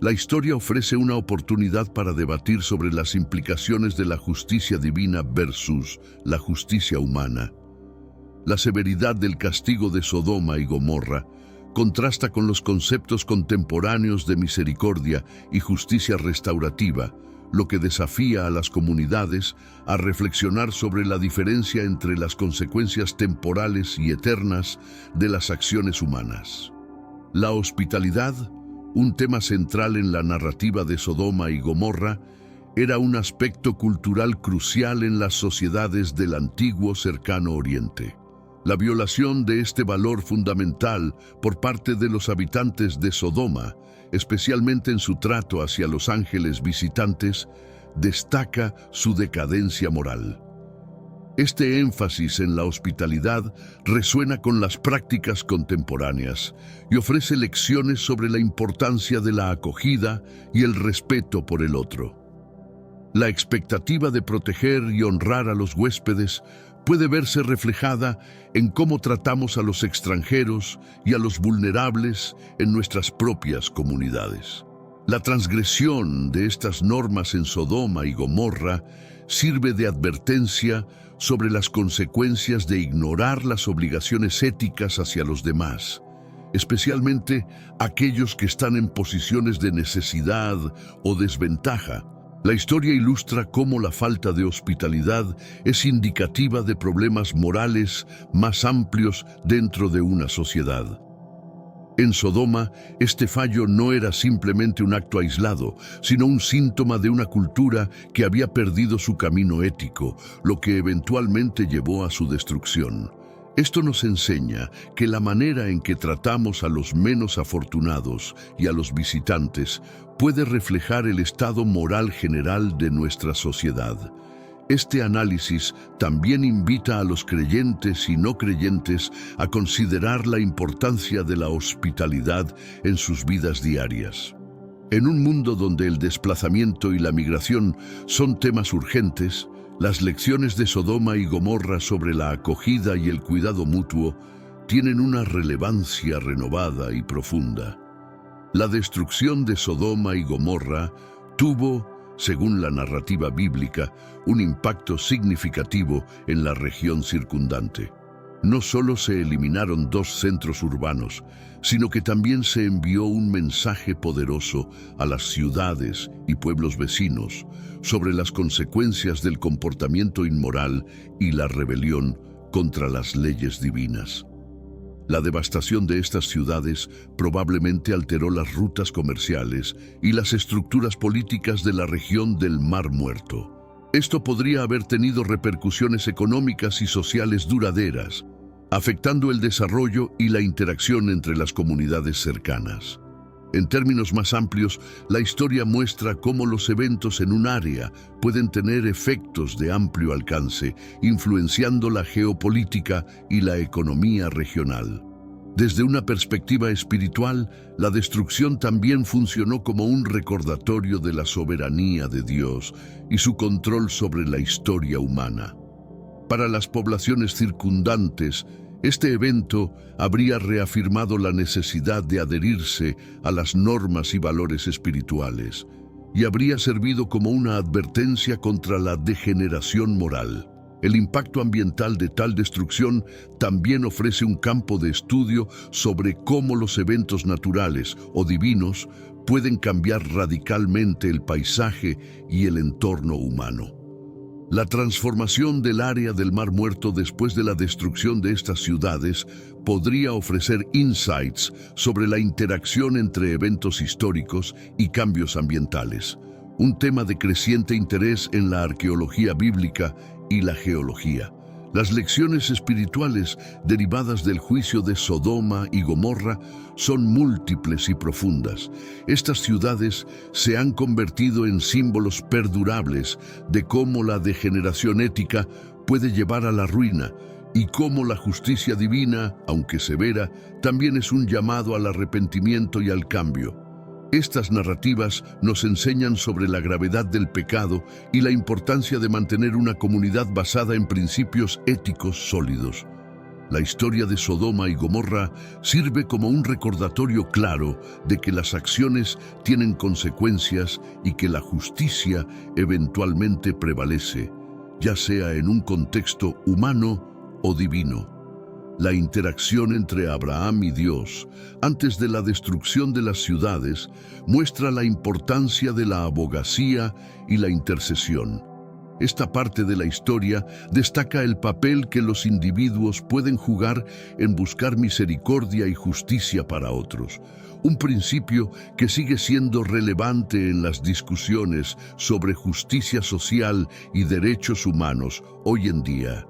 La historia ofrece una oportunidad para debatir sobre las implicaciones de la justicia divina versus la justicia humana. La severidad del castigo de Sodoma y Gomorra contrasta con los conceptos contemporáneos de misericordia y justicia restaurativa, lo que desafía a las comunidades a reflexionar sobre la diferencia entre las consecuencias temporales y eternas de las acciones humanas. La hospitalidad, un tema central en la narrativa de Sodoma y Gomorra, era un aspecto cultural crucial en las sociedades del antiguo Cercano Oriente. La violación de este valor fundamental por parte de los habitantes de Sodoma, especialmente en su trato hacia los ángeles visitantes, destaca su decadencia moral. Este énfasis en la hospitalidad resuena con las prácticas contemporáneas y ofrece lecciones sobre la importancia de la acogida y el respeto por el otro. La expectativa de proteger y honrar a los huéspedes puede verse reflejada en cómo tratamos a los extranjeros y a los vulnerables en nuestras propias comunidades. La transgresión de estas normas en Sodoma y Gomorra sirve de advertencia sobre las consecuencias de ignorar las obligaciones éticas hacia los demás, especialmente aquellos que están en posiciones de necesidad o desventaja. La historia ilustra cómo la falta de hospitalidad es indicativa de problemas morales más amplios dentro de una sociedad. En Sodoma, este fallo no era simplemente un acto aislado, sino un síntoma de una cultura que había perdido su camino ético, lo que eventualmente llevó a su destrucción. Esto nos enseña que la manera en que tratamos a los menos afortunados y a los visitantes puede reflejar el estado moral general de nuestra sociedad. Este análisis también invita a los creyentes y no creyentes a considerar la importancia de la hospitalidad en sus vidas diarias. En un mundo donde el desplazamiento y la migración son temas urgentes, las lecciones de Sodoma y Gomorra sobre la acogida y el cuidado mutuo tienen una relevancia renovada y profunda. La destrucción de Sodoma y Gomorra tuvo, según la narrativa bíblica, un impacto significativo en la región circundante. No solo se eliminaron dos centros urbanos, sino que también se envió un mensaje poderoso a las ciudades y pueblos vecinos sobre las consecuencias del comportamiento inmoral y la rebelión contra las leyes divinas. La devastación de estas ciudades probablemente alteró las rutas comerciales y las estructuras políticas de la región del Mar Muerto. Esto podría haber tenido repercusiones económicas y sociales duraderas, afectando el desarrollo y la interacción entre las comunidades cercanas. En términos más amplios, la historia muestra cómo los eventos en un área pueden tener efectos de amplio alcance, influenciando la geopolítica y la economía regional. Desde una perspectiva espiritual, la destrucción también funcionó como un recordatorio de la soberanía de Dios y su control sobre la historia humana. Para las poblaciones circundantes, este evento habría reafirmado la necesidad de adherirse a las normas y valores espirituales y habría servido como una advertencia contra la degeneración moral. El impacto ambiental de tal destrucción también ofrece un campo de estudio sobre cómo los eventos naturales o divinos pueden cambiar radicalmente el paisaje y el entorno humano. La transformación del área del Mar Muerto después de la destrucción de estas ciudades podría ofrecer insights sobre la interacción entre eventos históricos y cambios ambientales, un tema de creciente interés en la arqueología bíblica y la geología. Las lecciones espirituales derivadas del juicio de Sodoma y Gomorra son múltiples y profundas. Estas ciudades se han convertido en símbolos perdurables de cómo la degeneración ética puede llevar a la ruina y cómo la justicia divina, aunque severa, también es un llamado al arrepentimiento y al cambio. Estas narrativas nos enseñan sobre la gravedad del pecado y la importancia de mantener una comunidad basada en principios éticos sólidos. La historia de Sodoma y Gomorra sirve como un recordatorio claro de que las acciones tienen consecuencias y que la justicia eventualmente prevalece, ya sea en un contexto humano o divino. La interacción entre Abraham y Dios antes de la destrucción de las ciudades muestra la importancia de la abogacía y la intercesión. Esta parte de la historia destaca el papel que los individuos pueden jugar en buscar misericordia y justicia para otros, un principio que sigue siendo relevante en las discusiones sobre justicia social y derechos humanos hoy en día.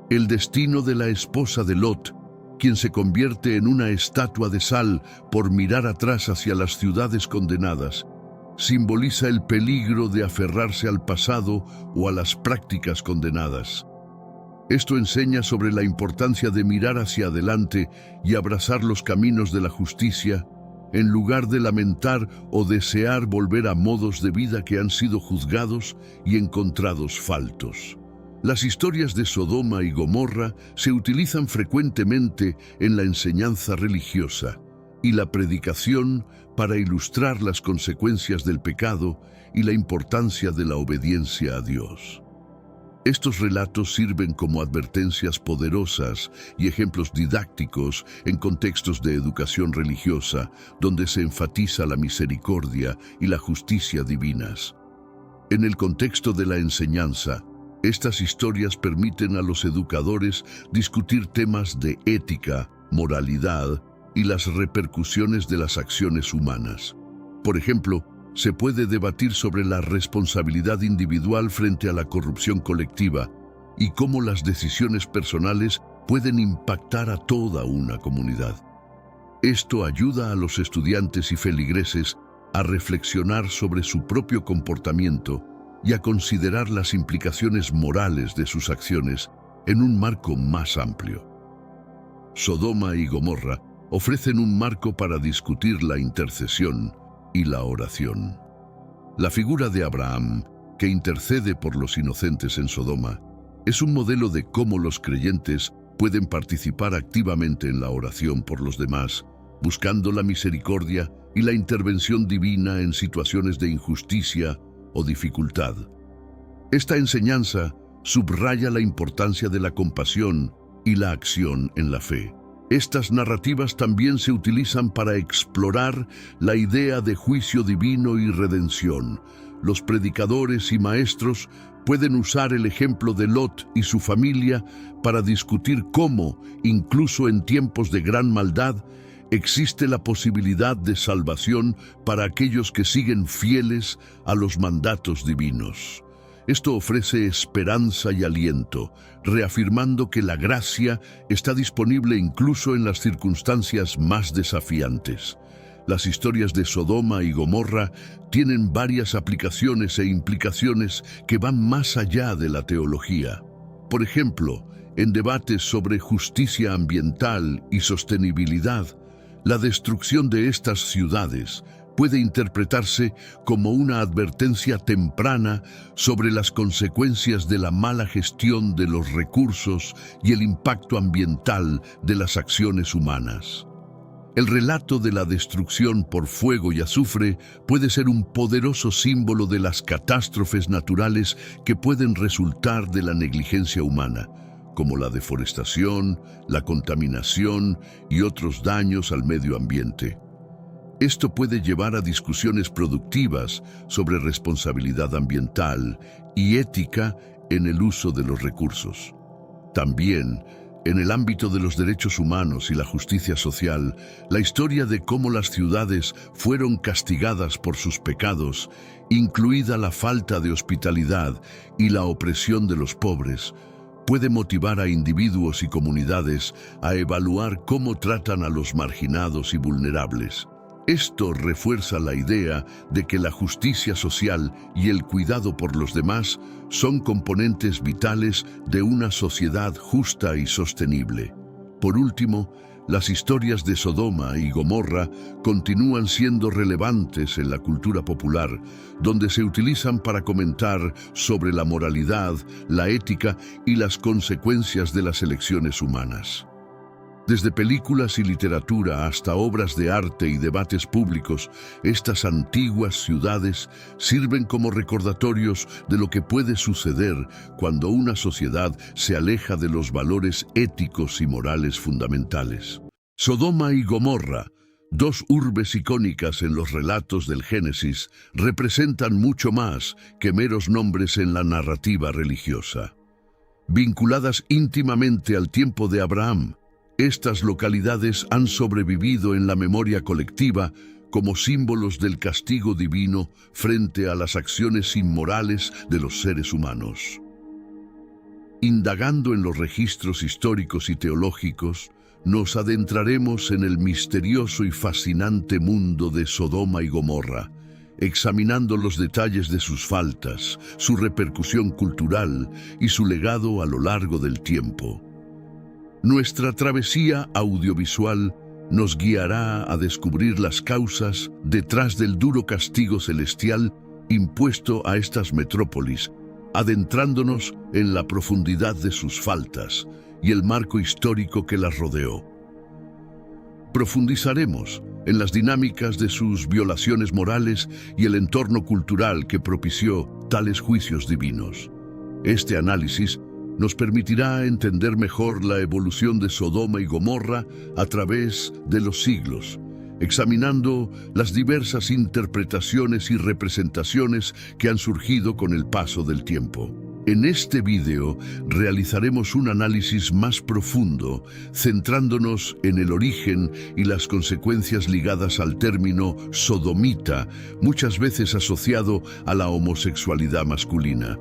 El destino de la esposa de Lot, quien se convierte en una estatua de sal por mirar atrás hacia las ciudades condenadas, simboliza el peligro de aferrarse al pasado o a las prácticas condenadas. Esto enseña sobre la importancia de mirar hacia adelante y abrazar los caminos de la justicia, en lugar de lamentar o desear volver a modos de vida que han sido juzgados y encontrados faltos. Las historias de Sodoma y Gomorra se utilizan frecuentemente en la enseñanza religiosa y la predicación para ilustrar las consecuencias del pecado y la importancia de la obediencia a Dios. Estos relatos sirven como advertencias poderosas y ejemplos didácticos en contextos de educación religiosa, donde se enfatiza la misericordia y la justicia divinas. En el contexto de la enseñanza, estas historias permiten a los educadores discutir temas de ética, moralidad y las repercusiones de las acciones humanas. Por ejemplo, se puede debatir sobre la responsabilidad individual frente a la corrupción colectiva y cómo las decisiones personales pueden impactar a toda una comunidad. Esto ayuda a los estudiantes y feligreses a reflexionar sobre su propio comportamiento y a considerar las implicaciones morales de sus acciones en un marco más amplio. Sodoma y Gomorra ofrecen un marco para discutir la intercesión y la oración. La figura de Abraham, que intercede por los inocentes en Sodoma, es un modelo de cómo los creyentes pueden participar activamente en la oración por los demás, buscando la misericordia y la intervención divina en situaciones de injusticia o dificultad. Esta enseñanza subraya la importancia de la compasión y la acción en la fe. Estas narrativas también se utilizan para explorar la idea de juicio divino y redención, los predicadores y maestros pueden usar el ejemplo de Lot y su familia para discutir cómo, incluso en tiempos de gran maldad, existe la posibilidad de salvación para aquellos que siguen fieles a los mandatos divinos. Esto ofrece esperanza y aliento, reafirmando que la gracia está disponible incluso en las circunstancias más desafiantes. Las historias de Sodoma y Gomorra tienen varias aplicaciones e implicaciones que van más allá de la teología. Por ejemplo, en debates sobre justicia ambiental y sostenibilidad, la destrucción de estas ciudades puede interpretarse como una advertencia temprana sobre las consecuencias de la mala gestión de los recursos y el impacto ambiental de las acciones humanas. El relato de la destrucción por fuego y azufre puede ser un poderoso símbolo de las catástrofes naturales que pueden resultar de la negligencia humana, como la deforestación, la contaminación y otros daños al medio ambiente. Esto puede llevar a discusiones productivas sobre responsabilidad ambiental y ética en el uso de los recursos. También, en el ámbito de los derechos humanos y la justicia social, la historia de cómo las ciudades fueron castigadas por sus pecados, incluida la falta de hospitalidad y la opresión de los pobres, puede motivar a individuos y comunidades a evaluar cómo tratan a los marginados y vulnerables. Esto refuerza la idea de que la justicia social y el cuidado por los demás son componentes vitales de una sociedad justa y sostenible. Por último, las historias de Sodoma y Gomorra continúan siendo relevantes en la cultura popular, donde se utilizan para comentar sobre la moralidad, la ética y las consecuencias de las elecciones humanas. Desde películas y literatura hasta obras de arte y debates públicos, estas antiguas ciudades sirven como recordatorios de lo que puede suceder cuando una sociedad se aleja de los valores éticos y morales fundamentales. Sodoma y Gomorra, dos urbes icónicas en los relatos del Génesis, representan mucho más que meros nombres en la narrativa religiosa. Vinculadas íntimamente al tiempo de Abraham, estas localidades han sobrevivido en la memoria colectiva como símbolos del castigo divino frente a las acciones inmorales de los seres humanos. Indagando en los registros históricos y teológicos, nos adentraremos en el misterioso y fascinante mundo de Sodoma y Gomorra, examinando los detalles de sus faltas, su repercusión cultural y su legado a lo largo del tiempo. Nuestra travesía audiovisual nos guiará a descubrir las causas detrás del duro castigo celestial impuesto a estas metrópolis, adentrándonos en la profundidad de sus faltas y el marco histórico que las rodeó. Profundizaremos en las dinámicas de sus violaciones morales y el entorno cultural que propició tales juicios divinos. Este análisis nos permitirá entender mejor la evolución de Sodoma y Gomorra a través de los siglos, examinando las diversas interpretaciones y representaciones que han surgido con el paso del tiempo. En este video realizaremos un análisis más profundo, centrándonos en el origen y las consecuencias ligadas al término sodomita, muchas veces asociado a la homosexualidad masculina.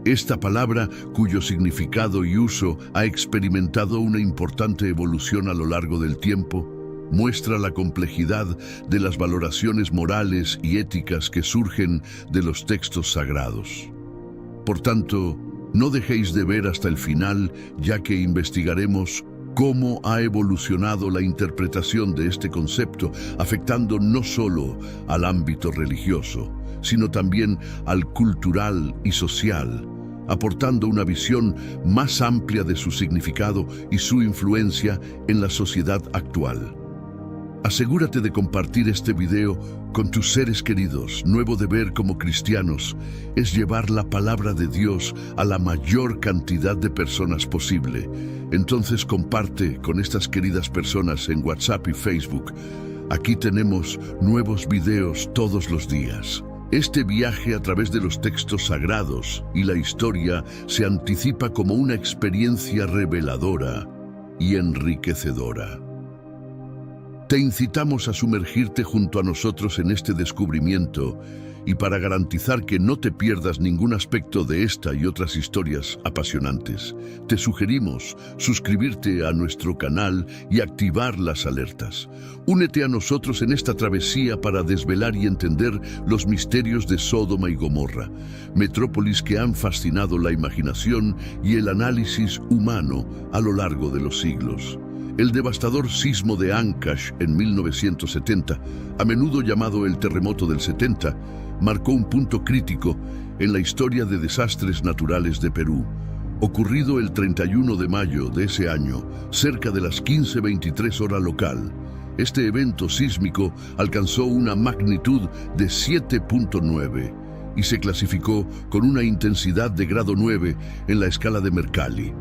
Esta palabra, cuyo significado y uso ha experimentado una importante evolución a lo largo del tiempo, muestra la complejidad de las valoraciones morales y éticas que surgen de los textos sagrados. Por tanto, no dejéis de ver hasta el final, ya que investigaremos cómo ha evolucionado la interpretación de este concepto, afectando no solo al ámbito religioso, sino también al cultural y social, aportando una visión más amplia de su significado y su influencia en la sociedad actual. Asegúrate de compartir este video con tus seres queridos. Nuevo deber como cristianos es llevar la palabra de Dios a la mayor cantidad de personas posible. Entonces comparte con estas queridas personas en WhatsApp y Facebook. Aquí tenemos nuevos videos todos los días. Este viaje a través de los textos sagrados y la historia se anticipa como una experiencia reveladora y enriquecedora. Te incitamos a sumergirte junto a nosotros en este descubrimiento y para garantizar que no te pierdas ningún aspecto de esta y otras historias apasionantes, te sugerimos suscribirte a nuestro canal y activar las alertas. Únete a nosotros en esta travesía para desvelar y entender los misterios de Sodoma y Gomorra, metrópolis que han fascinado la imaginación y el análisis humano a lo largo de los siglos. El devastador sismo de Ancash en 1970, a menudo llamado el terremoto del 70, marcó un punto crítico en la historia de desastres naturales de Perú. Ocurrido el 31 de mayo de ese año, cerca de las 15:23 hora local, este evento sísmico alcanzó una magnitud de 7.9 y se clasificó con una intensidad de grado 9 en la escala de Mercalli.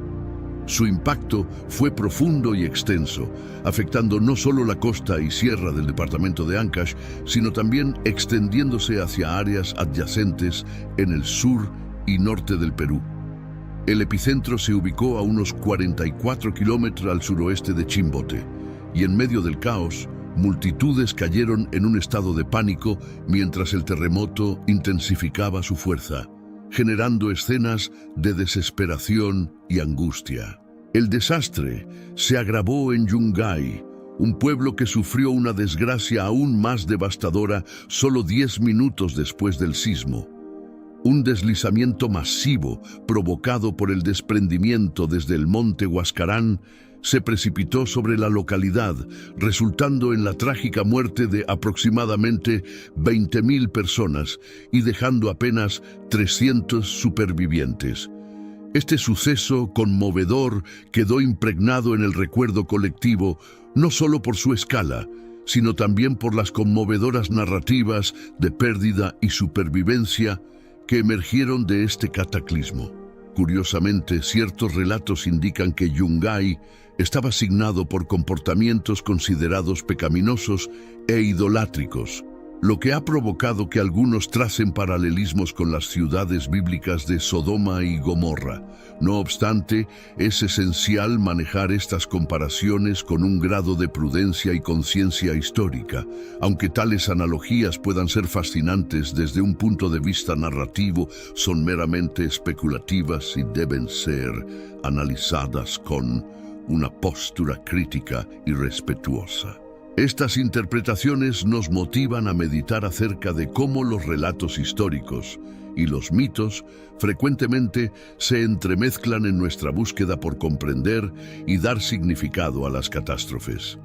Su impacto fue profundo y extenso, afectando no solo la costa y sierra del departamento de Ancash, sino también extendiéndose hacia áreas adyacentes en el sur y norte del Perú. El epicentro se ubicó a unos 44 kilómetros al suroeste de Chimbote, y en medio del caos, multitudes cayeron en un estado de pánico mientras el terremoto intensificaba su fuerza, generando escenas de desesperación y angustia. El desastre se agravó en Yungay, un pueblo que sufrió una desgracia aún más devastadora solo 10 minutos después del sismo. Un deslizamiento masivo provocado por el desprendimiento desde el monte Huascarán se precipitó sobre la localidad, resultando en la trágica muerte de aproximadamente 20.000 personas y dejando apenas 300 supervivientes. Este suceso conmovedor quedó impregnado en el recuerdo colectivo, no solo por su escala, sino también por las conmovedoras narrativas de pérdida y supervivencia que emergieron de este cataclismo. Curiosamente, ciertos relatos indican que Yungay estaba signado por comportamientos considerados pecaminosos e idolátricos, lo que ha provocado que algunos tracen paralelismos con las ciudades bíblicas de Sodoma y Gomorra. No obstante, es esencial manejar estas comparaciones con un grado de prudencia y conciencia histórica, aunque tales analogías puedan ser fascinantes desde un punto de vista narrativo, son meramente especulativas y deben ser analizadas con una postura crítica y respetuosa. Estas interpretaciones nos motivan a meditar acerca de cómo los relatos históricos y los mitos frecuentemente se entremezclan en nuestra búsqueda por comprender y dar significado a las catástrofes.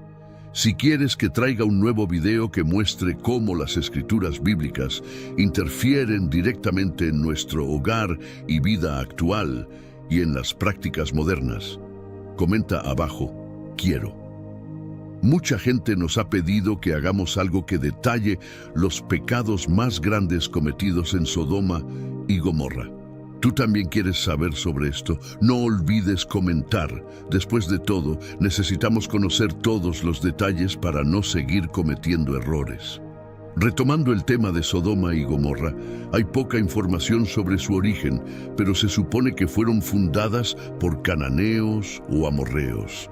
Si quieres que traiga un nuevo video que muestre cómo las escrituras bíblicas interfieren directamente en nuestro hogar y vida actual y en las prácticas modernas, comenta abajo, quiero. Mucha gente nos ha pedido que hagamos algo que detalle los pecados más grandes cometidos en Sodoma y Gomorra. ¿Tú también quieres saber sobre esto? No olvides comentar. Después de todo, necesitamos conocer todos los detalles para no seguir cometiendo errores. Retomando el tema de Sodoma y Gomorra, hay poca información sobre su origen, pero se supone que fueron fundadas por cananeos o amorreos.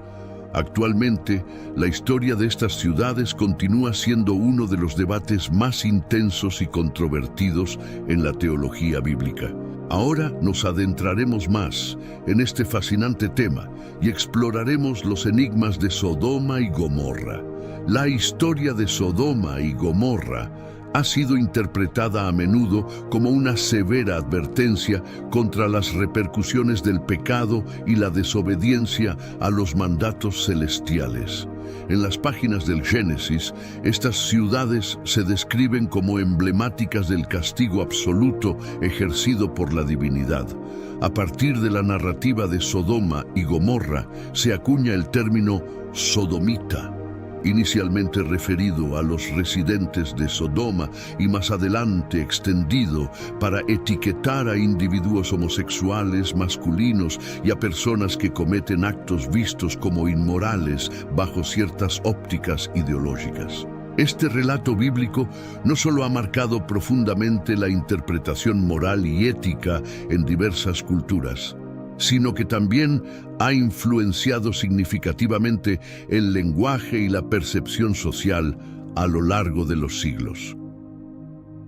Actualmente, la historia de estas ciudades continúa siendo uno de los debates más intensos y controvertidos en la teología bíblica. Ahora nos adentraremos más en este fascinante tema y exploraremos los enigmas de Sodoma y Gomorra. La historia de Sodoma y Gomorra ha sido interpretada a menudo como una severa advertencia contra las repercusiones del pecado y la desobediencia a los mandatos celestiales. En las páginas del Génesis, estas ciudades se describen como emblemáticas del castigo absoluto ejercido por la divinidad. A partir de la narrativa de Sodoma y Gomorra, se acuña el término sodomita, inicialmente referido a los residentes de Sodoma y más adelante extendido para etiquetar a individuos homosexuales masculinos y a personas que cometen actos vistos como inmorales bajo ciertas ópticas ideológicas. Este relato bíblico no solo ha marcado profundamente la interpretación moral y ética en diversas culturas, sino que también ha influenciado significativamente el lenguaje y la percepción social a lo largo de los siglos.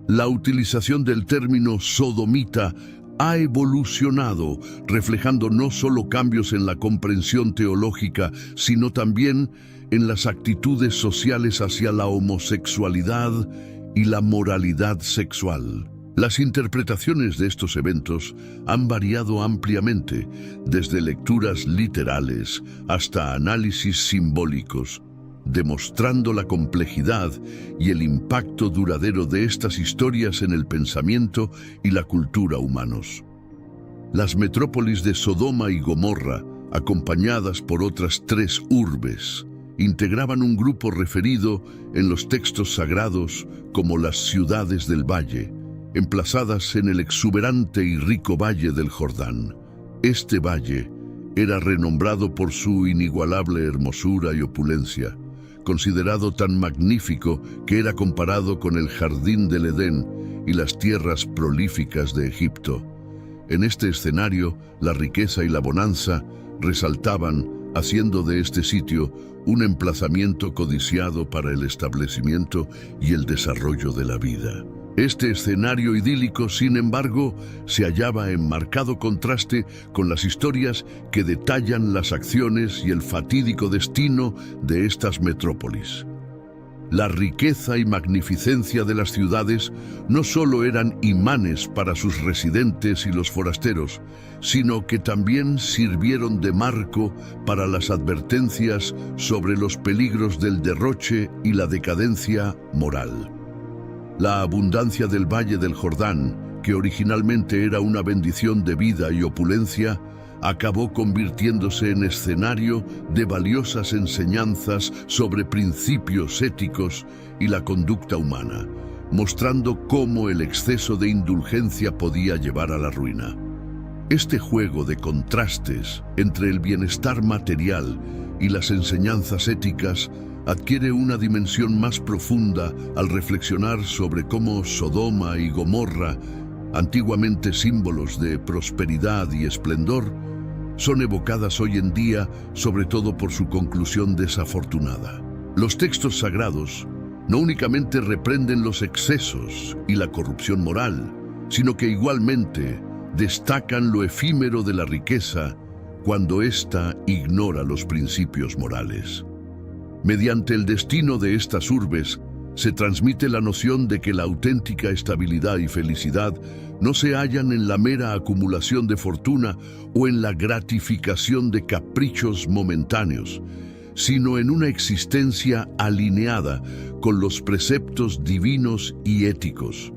La utilización del término sodomita ha evolucionado, reflejando no solo cambios en la comprensión teológica, sino también en las actitudes sociales hacia la homosexualidad y la moralidad sexual. Las interpretaciones de estos eventos han variado ampliamente, desde lecturas literales hasta análisis simbólicos, demostrando la complejidad y el impacto duradero de estas historias en el pensamiento y la cultura humanos. Las metrópolis de Sodoma y Gomorra, acompañadas por otras 3 urbes, integraban un grupo referido en los textos sagrados como las ciudades del valle, emplazadas en el exuberante y rico valle del Jordán. Este valle era renombrado por su inigualable hermosura y opulencia, considerado tan magnífico que era comparado con el jardín del Edén y las tierras prolíficas de Egipto. En este escenario, la riqueza y la bonanza resaltaban, haciendo de este sitio un emplazamiento codiciado para el establecimiento y el desarrollo de la vida. Este escenario idílico, sin embargo, se hallaba en marcado contraste con las historias que detallan las acciones y el fatídico destino de estas metrópolis. La riqueza y magnificencia de las ciudades no solo eran imanes para sus residentes y los forasteros, sino que también sirvieron de marco para las advertencias sobre los peligros del derroche y la decadencia moral. La abundancia del Valle del Jordán, que originalmente era una bendición de vida y opulencia, acabó convirtiéndose en escenario de valiosas enseñanzas sobre principios éticos y la conducta humana, mostrando cómo el exceso de indulgencia podía llevar a la ruina. Este juego de contrastes entre el bienestar material y las enseñanzas éticas adquiere una dimensión más profunda al reflexionar sobre cómo Sodoma y Gomorra, antiguamente símbolos de prosperidad y esplendor, son evocadas hoy en día sobre todo por su conclusión desafortunada. Los textos sagrados no únicamente reprenden los excesos y la corrupción moral, sino que igualmente destacan lo efímero de la riqueza cuando ésta ignora los principios morales. Mediante el destino de estas urbes, se transmite la noción de que la auténtica estabilidad y felicidad no se hallan en la mera acumulación de fortuna o en la gratificación de caprichos momentáneos, sino en una existencia alineada con los preceptos divinos y éticos.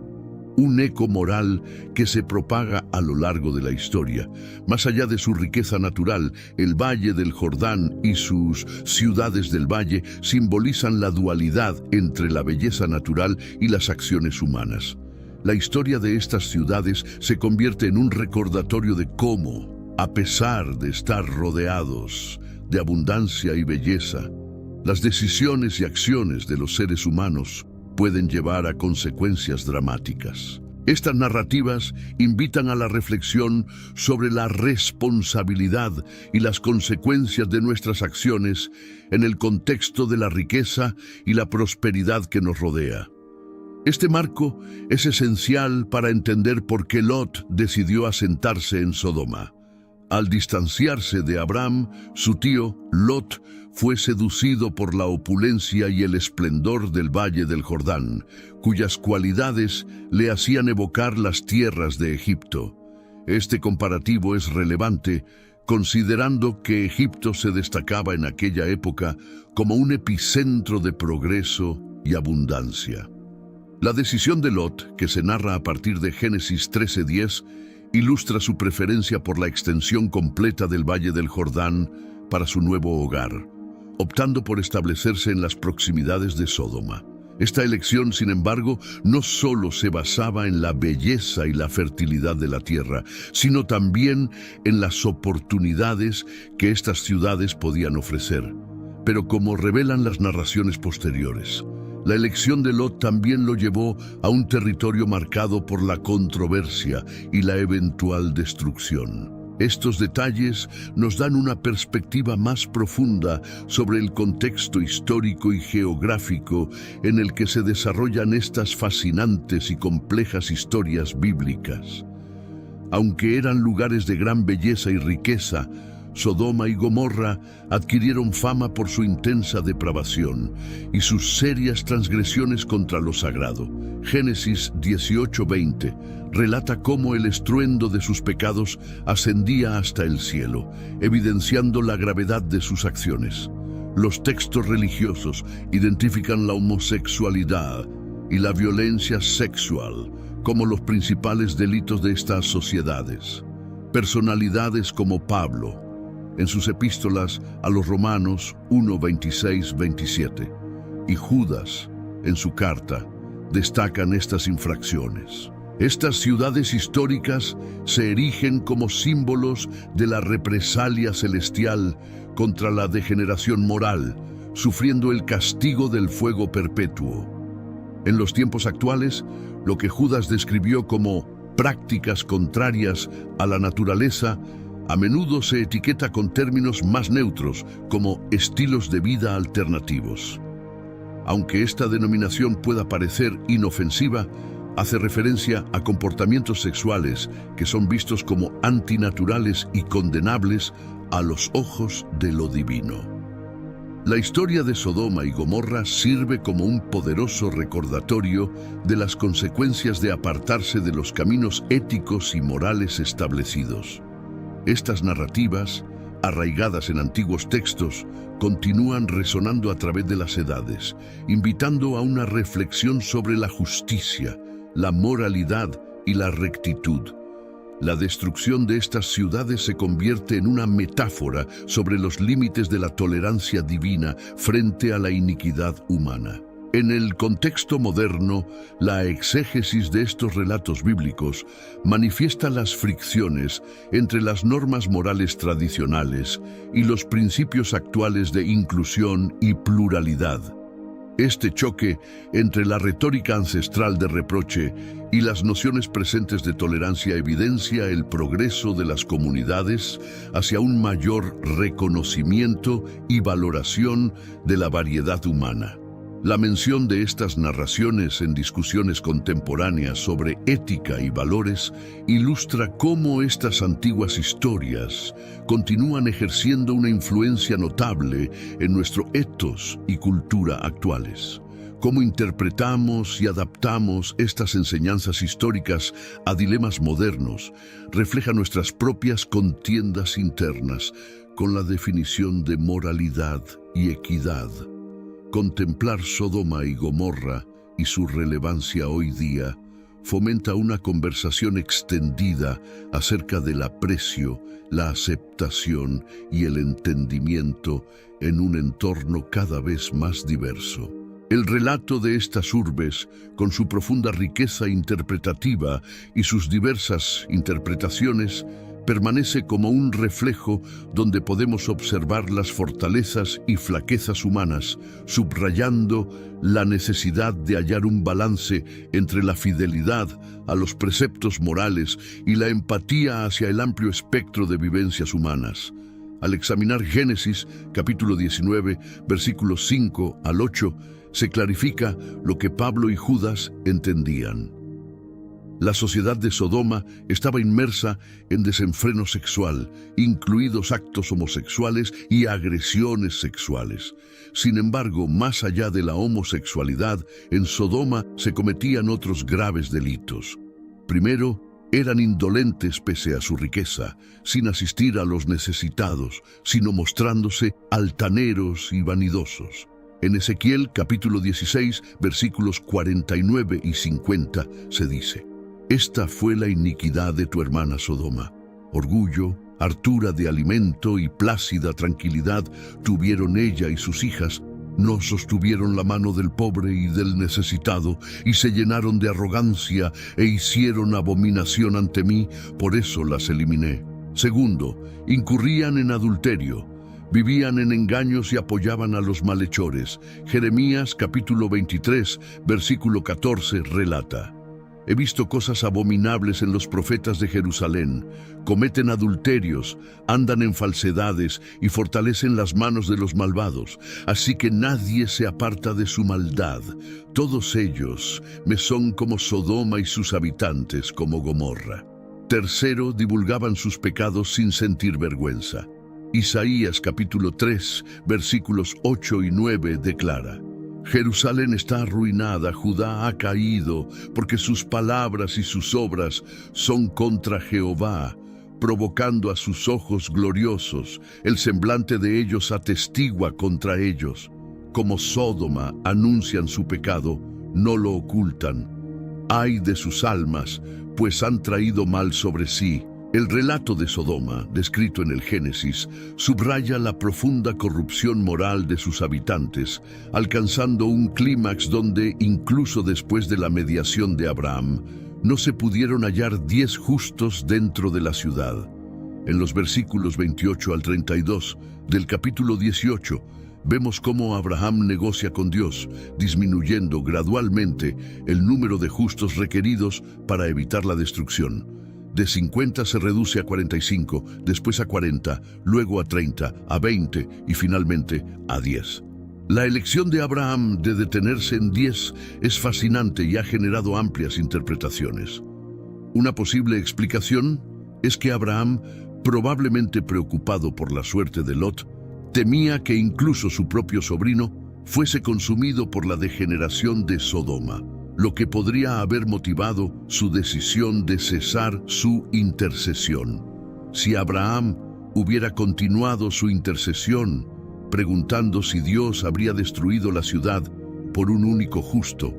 Un eco moral que se propaga a lo largo de la historia. Más allá de su riqueza natural, el Valle del Jordán y sus ciudades del valle simbolizan la dualidad entre la belleza natural y las acciones humanas. La historia de estas ciudades se convierte en un recordatorio de cómo, a pesar de estar rodeados de abundancia y belleza, las decisiones y acciones de los seres humanos pueden llevar a consecuencias dramáticas. Estas narrativas invitan a la reflexión sobre la responsabilidad y las consecuencias de nuestras acciones en el contexto de la riqueza y la prosperidad que nos rodea. Este marco es esencial para entender por qué Lot decidió asentarse en Sodoma. Al distanciarse de Abraham, su tío, Lot fue seducido por la opulencia y el esplendor del Valle del Jordán, cuyas cualidades le hacían evocar las tierras de Egipto. Este comparativo es relevante, considerando que Egipto se destacaba en aquella época como un epicentro de progreso y abundancia. La decisión de Lot, que se narra a partir de Génesis 13:10, ilustra su preferencia por la extensión completa del Valle del Jordán para su nuevo hogar, optando por establecerse en las proximidades de Sodoma. Esta elección, sin embargo, no solo se basaba en la belleza y la fertilidad de la tierra, sino también en las oportunidades que estas ciudades podían ofrecer. Pero como revelan las narraciones posteriores, La elección de Lot también lo llevó a un territorio marcado por la controversia y la eventual destrucción. Estos detalles nos dan una perspectiva más profunda sobre el contexto histórico y geográfico en el que se desarrollan estas fascinantes y complejas historias bíblicas. Aunque eran lugares de gran belleza y riqueza, Sodoma y Gomorra adquirieron fama por su intensa depravación y sus serias transgresiones contra lo sagrado. Génesis 18:20 relata cómo el estruendo de sus pecados ascendía hasta el cielo, evidenciando la gravedad de sus acciones. Los textos religiosos identifican la homosexualidad y la violencia sexual como los principales delitos de estas sociedades. Personalidades como Pablo, en sus epístolas a los Romanos 1:26-27, y Judas, en su carta, destacan estas infracciones. Estas ciudades históricas se erigen como símbolos de la represalia celestial contra la degeneración moral, sufriendo el castigo del fuego perpetuo. En los tiempos actuales, lo que Judas describió como prácticas contrarias a la naturaleza a menudo se etiqueta con términos más neutros, como estilos de vida alternativos. Aunque esta denominación pueda parecer inofensiva, hace referencia a comportamientos sexuales que son vistos como antinaturales y condenables a los ojos de lo divino. La historia de Sodoma y Gomorra sirve como un poderoso recordatorio de las consecuencias de apartarse de los caminos éticos y morales establecidos. Estas narrativas, arraigadas en antiguos textos, continúan resonando a través de las edades, invitando a una reflexión sobre la justicia, la moralidad y la rectitud. La destrucción de estas ciudades se convierte en una metáfora sobre los límites de la tolerancia divina frente a la iniquidad humana. En el contexto moderno, la exégesis de estos relatos bíblicos manifiesta las fricciones entre las normas morales tradicionales y los principios actuales de inclusión y pluralidad. Este choque entre la retórica ancestral de reproche y las nociones presentes de tolerancia evidencia el progreso de las comunidades hacia un mayor reconocimiento y valoración de la variedad humana. La mención de estas narraciones en discusiones contemporáneas sobre ética y valores ilustra cómo estas antiguas historias continúan ejerciendo una influencia notable en nuestro ethos y cultura actuales. Cómo interpretamos y adaptamos estas enseñanzas históricas a dilemas modernos refleja nuestras propias contiendas internas con la definición de moralidad y equidad. Contemplar Sodoma y Gomorra y su relevancia hoy día fomenta una conversación extendida acerca del aprecio, la aceptación y el entendimiento en un entorno cada vez más diverso. El relato de estas urbes, con su profunda riqueza interpretativa y sus diversas interpretaciones, permanece como un reflejo donde podemos observar las fortalezas y flaquezas humanas, subrayando la necesidad de hallar un balance entre la fidelidad a los preceptos morales y la empatía hacia el amplio espectro de vivencias humanas. Al examinar Génesis, capítulo 19, versículos 5 al 8, se clarifica lo que Pablo y Judas entendían. La sociedad de Sodoma estaba inmersa en desenfreno sexual, incluidos actos homosexuales y agresiones sexuales. Sin embargo, más allá de la homosexualidad, en Sodoma se cometían otros graves delitos. Primero, eran indolentes pese a su riqueza, sin asistir a los necesitados, sino mostrándose altaneros y vanidosos. En Ezequiel capítulo 16, versículos 49 y 50 se dice: Esta fue la iniquidad de tu hermana Sodoma. Orgullo, hartura de alimento y plácida tranquilidad tuvieron ella y sus hijas. No sostuvieron la mano del pobre y del necesitado, y se llenaron de arrogancia e hicieron abominación ante mí, por eso las eliminé. Segundo, incurrían en adulterio. Vivían en engaños y apoyaban a los malhechores. Jeremías capítulo 23, versículo 14 relata: He visto cosas abominables en los profetas de Jerusalén. Cometen adulterios, andan en falsedades y fortalecen las manos de los malvados. Así que nadie se aparta de su maldad. Todos ellos me son como Sodoma y sus habitantes como Gomorra. Tercero, divulgaban sus pecados sin sentir vergüenza. Isaías capítulo 3, versículos 8 y 9 declara: Jerusalén está arruinada, Judá ha caído, porque sus palabras y sus obras son contra Jehová, provocando a sus ojos gloriosos. El semblante de ellos atestigua contra ellos. Como Sodoma anuncian su pecado, no lo ocultan. Ay de sus almas, pues han traído mal sobre sí. El relato de Sodoma, descrito en el Génesis, subraya la profunda corrupción moral de sus habitantes, alcanzando un clímax donde, incluso después de la mediación de Abraham, no se pudieron hallar 10 justos dentro de la ciudad. En los versículos 28 al 32 del capítulo 18, vemos cómo Abraham negocia con Dios, disminuyendo gradualmente el número de justos requeridos para evitar la destrucción. De 50 se reduce a 45, después a 40, luego a 30, a 20 y finalmente a 10. La elección de Abraham de detenerse en 10 es fascinante y ha generado amplias interpretaciones. Una posible explicación es que Abraham, probablemente preocupado por la suerte de Lot, temía que incluso su propio sobrino fuese consumido por la degeneración de Sodoma, lo que podría haber motivado su decisión de cesar su intercesión. Si Abraham hubiera continuado su intercesión, preguntando si Dios habría destruido la ciudad por un único justo,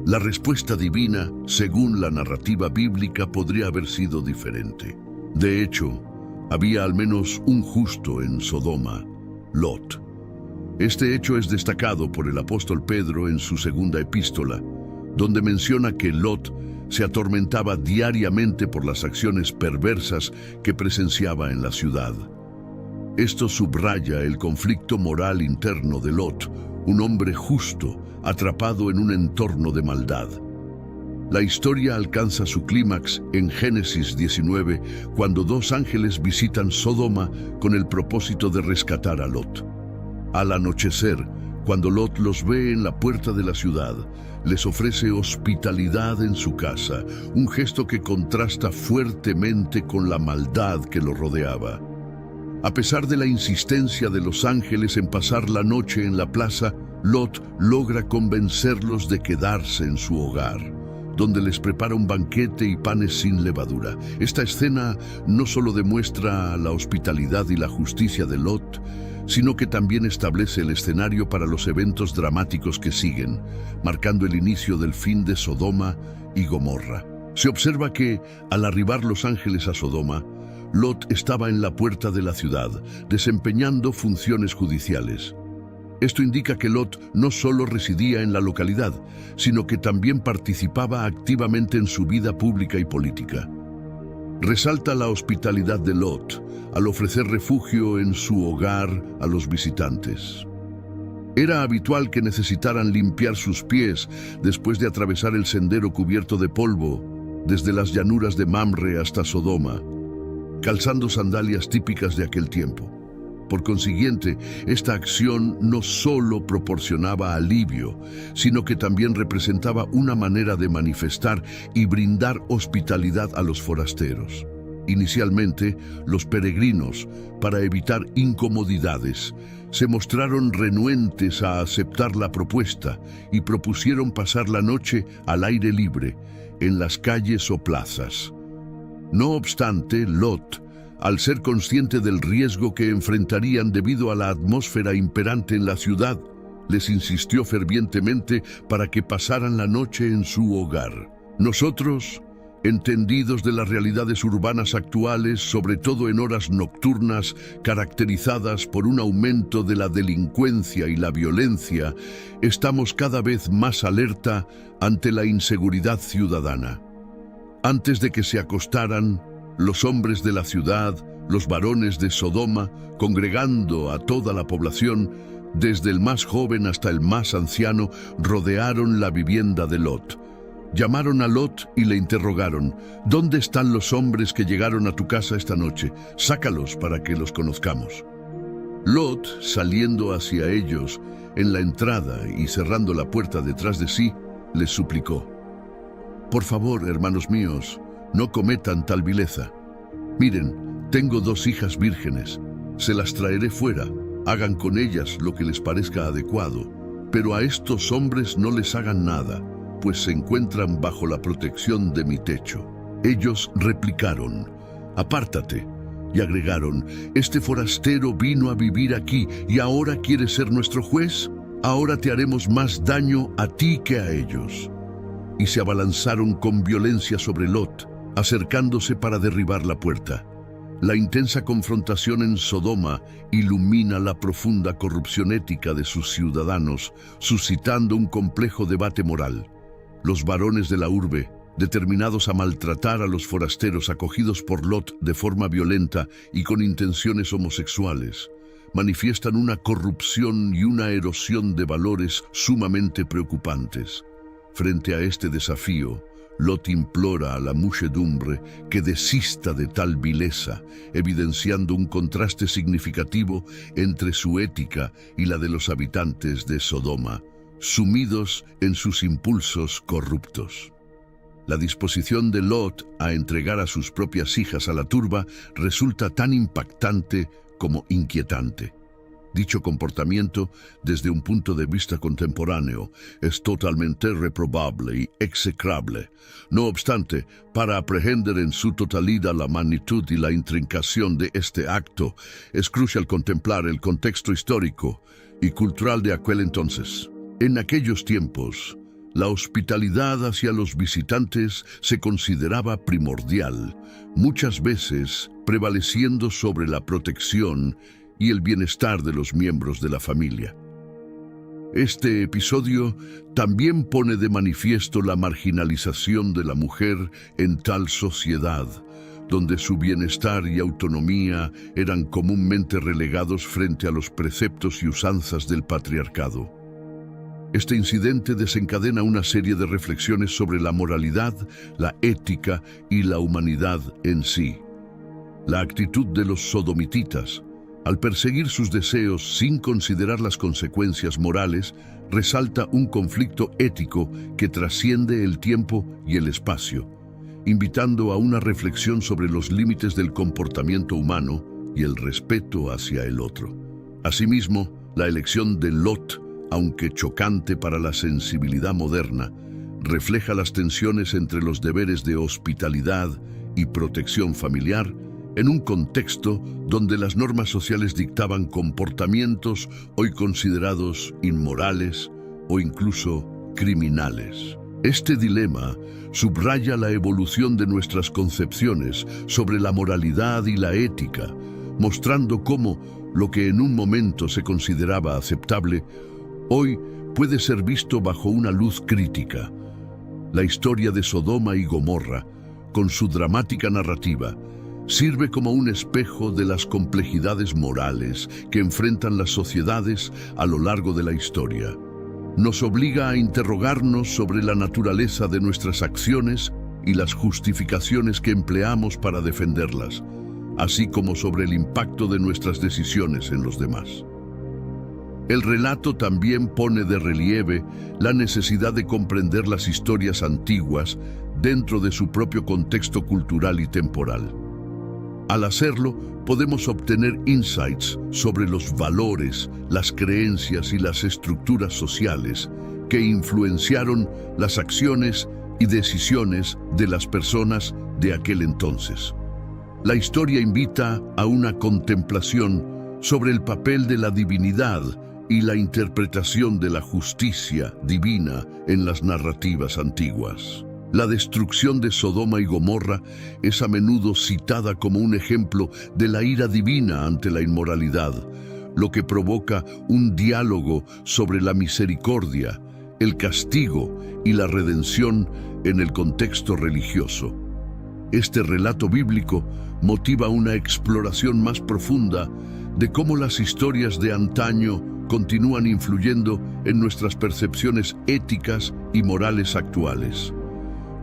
la respuesta divina, según la narrativa bíblica, podría haber sido diferente. De hecho, había al menos un justo en Sodoma, Lot. Este hecho es destacado por el apóstol Pedro en su segunda epístola, donde menciona que Lot se atormentaba diariamente por las acciones perversas que presenciaba en la ciudad. Esto subraya el conflicto moral interno de Lot, un hombre justo atrapado en un entorno de maldad. La historia alcanza su clímax en Génesis 19, cuando 2 ángeles visitan Sodoma con el propósito de rescatar a Lot. Al anochecer, cuando Lot los ve en la puerta de la ciudad, les ofrece hospitalidad en su casa, un gesto que contrasta fuertemente con la maldad que lo rodeaba. A pesar de la insistencia de los ángeles en pasar la noche en la plaza, Lot logra convencerlos de quedarse en su hogar, donde les prepara un banquete y panes sin levadura. Esta escena no solo demuestra la hospitalidad y la justicia de Lot, sino que también establece el escenario para los eventos dramáticos que siguen, marcando el inicio del fin de Sodoma y Gomorra. Se observa que, al arribar los ángeles a Sodoma, Lot estaba en la puerta de la ciudad, desempeñando funciones judiciales. Esto indica que Lot no solo residía en la localidad, sino que también participaba activamente en su vida pública y política. Resalta la hospitalidad de Lot al ofrecer refugio en su hogar a los visitantes. Era habitual que necesitaran limpiar sus pies después de atravesar el sendero cubierto de polvo, desde las llanuras de Mamre hasta Sodoma, calzando sandalias típicas de aquel tiempo. Por consiguiente, esta acción no solo proporcionaba alivio, sino que también representaba una manera de manifestar y brindar hospitalidad a los forasteros. Inicialmente, los peregrinos, para evitar incomodidades, se mostraron renuentes a aceptar la propuesta y propusieron pasar la noche al aire libre, en las calles o plazas. No obstante, Lot, al ser consciente del riesgo que enfrentarían debido a la atmósfera imperante en la ciudad, les insistió fervientemente para que pasaran la noche en su hogar. Nosotros, entendidos de las realidades urbanas actuales, sobre todo en horas nocturnas caracterizadas por un aumento de la delincuencia y la violencia, estamos cada vez más alerta ante la inseguridad ciudadana. Antes de que se acostaran, Los hombres de la ciudad, los varones de Sodoma, congregando a toda la población, desde el más joven hasta el más anciano, rodearon la vivienda de Lot. Llamaron a Lot y le interrogaron: ¿Dónde están los hombres que llegaron a tu casa esta noche? Sácalos para que los conozcamos. Lot, saliendo hacia ellos en la entrada y cerrando la puerta detrás de sí, les suplicó: Por favor, hermanos míos, no cometan tal vileza. Miren, tengo 2 hijas vírgenes, se las traeré fuera, hagan con ellas lo que les parezca adecuado, pero a estos hombres no les hagan nada, pues se encuentran bajo la protección de mi techo. Ellos replicaron: Apártate. Y agregaron: Este forastero vino a vivir aquí y ahora quiere ser nuestro juez. Ahora te haremos más daño a ti que a ellos. Y se abalanzaron con violencia sobre Lot, acercándose para derribar la puerta. La intensa confrontación en Sodoma ilumina la profunda corrupción ética de sus ciudadanos, suscitando un complejo debate moral. Los varones de la urbe, determinados a maltratar a los forasteros acogidos por Lot de forma violenta y con intenciones homosexuales, manifiestan una corrupción y una erosión de valores sumamente preocupantes. Frente a este desafío, Lot implora a la muchedumbre que desista de tal vileza, evidenciando un contraste significativo entre su ética y la de los habitantes de Sodoma, sumidos en sus impulsos corruptos. La disposición de Lot a entregar a sus propias hijas a la turba resulta tan impactante como inquietante. Dicho comportamiento, desde un punto de vista contemporáneo, es totalmente reprobable y execrable. No obstante, para aprehender en su totalidad la magnitud y la intrincación de este acto, es crucial contemplar el contexto histórico y cultural de aquel entonces. En aquellos tiempos, la hospitalidad hacia los visitantes se consideraba primordial, muchas veces prevaleciendo sobre la protección y el bienestar de los miembros de la familia. Este episodio también pone de manifiesto la marginalización de la mujer en tal sociedad, donde su bienestar y autonomía eran comúnmente relegados frente a los preceptos y usanzas del patriarcado. Este incidente desencadena una serie de reflexiones sobre la moralidad, la ética y la humanidad en sí. La actitud de los sodomititas, al perseguir sus deseos sin considerar las consecuencias morales, resalta un conflicto ético que trasciende el tiempo y el espacio, invitando a una reflexión sobre los límites del comportamiento humano y el respeto hacia el otro. Asimismo, la elección de Lot, aunque chocante para la sensibilidad moderna, refleja las tensiones entre los deberes de hospitalidad y protección familiar en un contexto donde las normas sociales dictaban comportamientos hoy considerados inmorales o incluso criminales. Este dilema subraya la evolución de nuestras concepciones sobre la moralidad y la ética, mostrando cómo lo que en un momento se consideraba aceptable, hoy puede ser visto bajo una luz crítica. La historia de Sodoma y Gomorra, con su dramática narrativa, sirve como un espejo de las complejidades morales que enfrentan las sociedades a lo largo de la historia. Nos obliga a interrogarnos sobre la naturaleza de nuestras acciones y las justificaciones que empleamos para defenderlas, así como sobre el impacto de nuestras decisiones en los demás. El relato también pone de relieve la necesidad de comprender las historias antiguas dentro de su propio contexto cultural y temporal. Al hacerlo, podemos obtener insights sobre los valores, las creencias y las estructuras sociales que influenciaron las acciones y decisiones de las personas de aquel entonces. La historia invita a una contemplación sobre el papel de la divinidad y la interpretación de la justicia divina en las narrativas antiguas. La destrucción de Sodoma y Gomorra es a menudo citada como un ejemplo de la ira divina ante la inmoralidad, lo que provoca un diálogo sobre la misericordia, el castigo y la redención en el contexto religioso. Este relato bíblico motiva una exploración más profunda de cómo las historias de antaño continúan influyendo en nuestras percepciones éticas y morales actuales.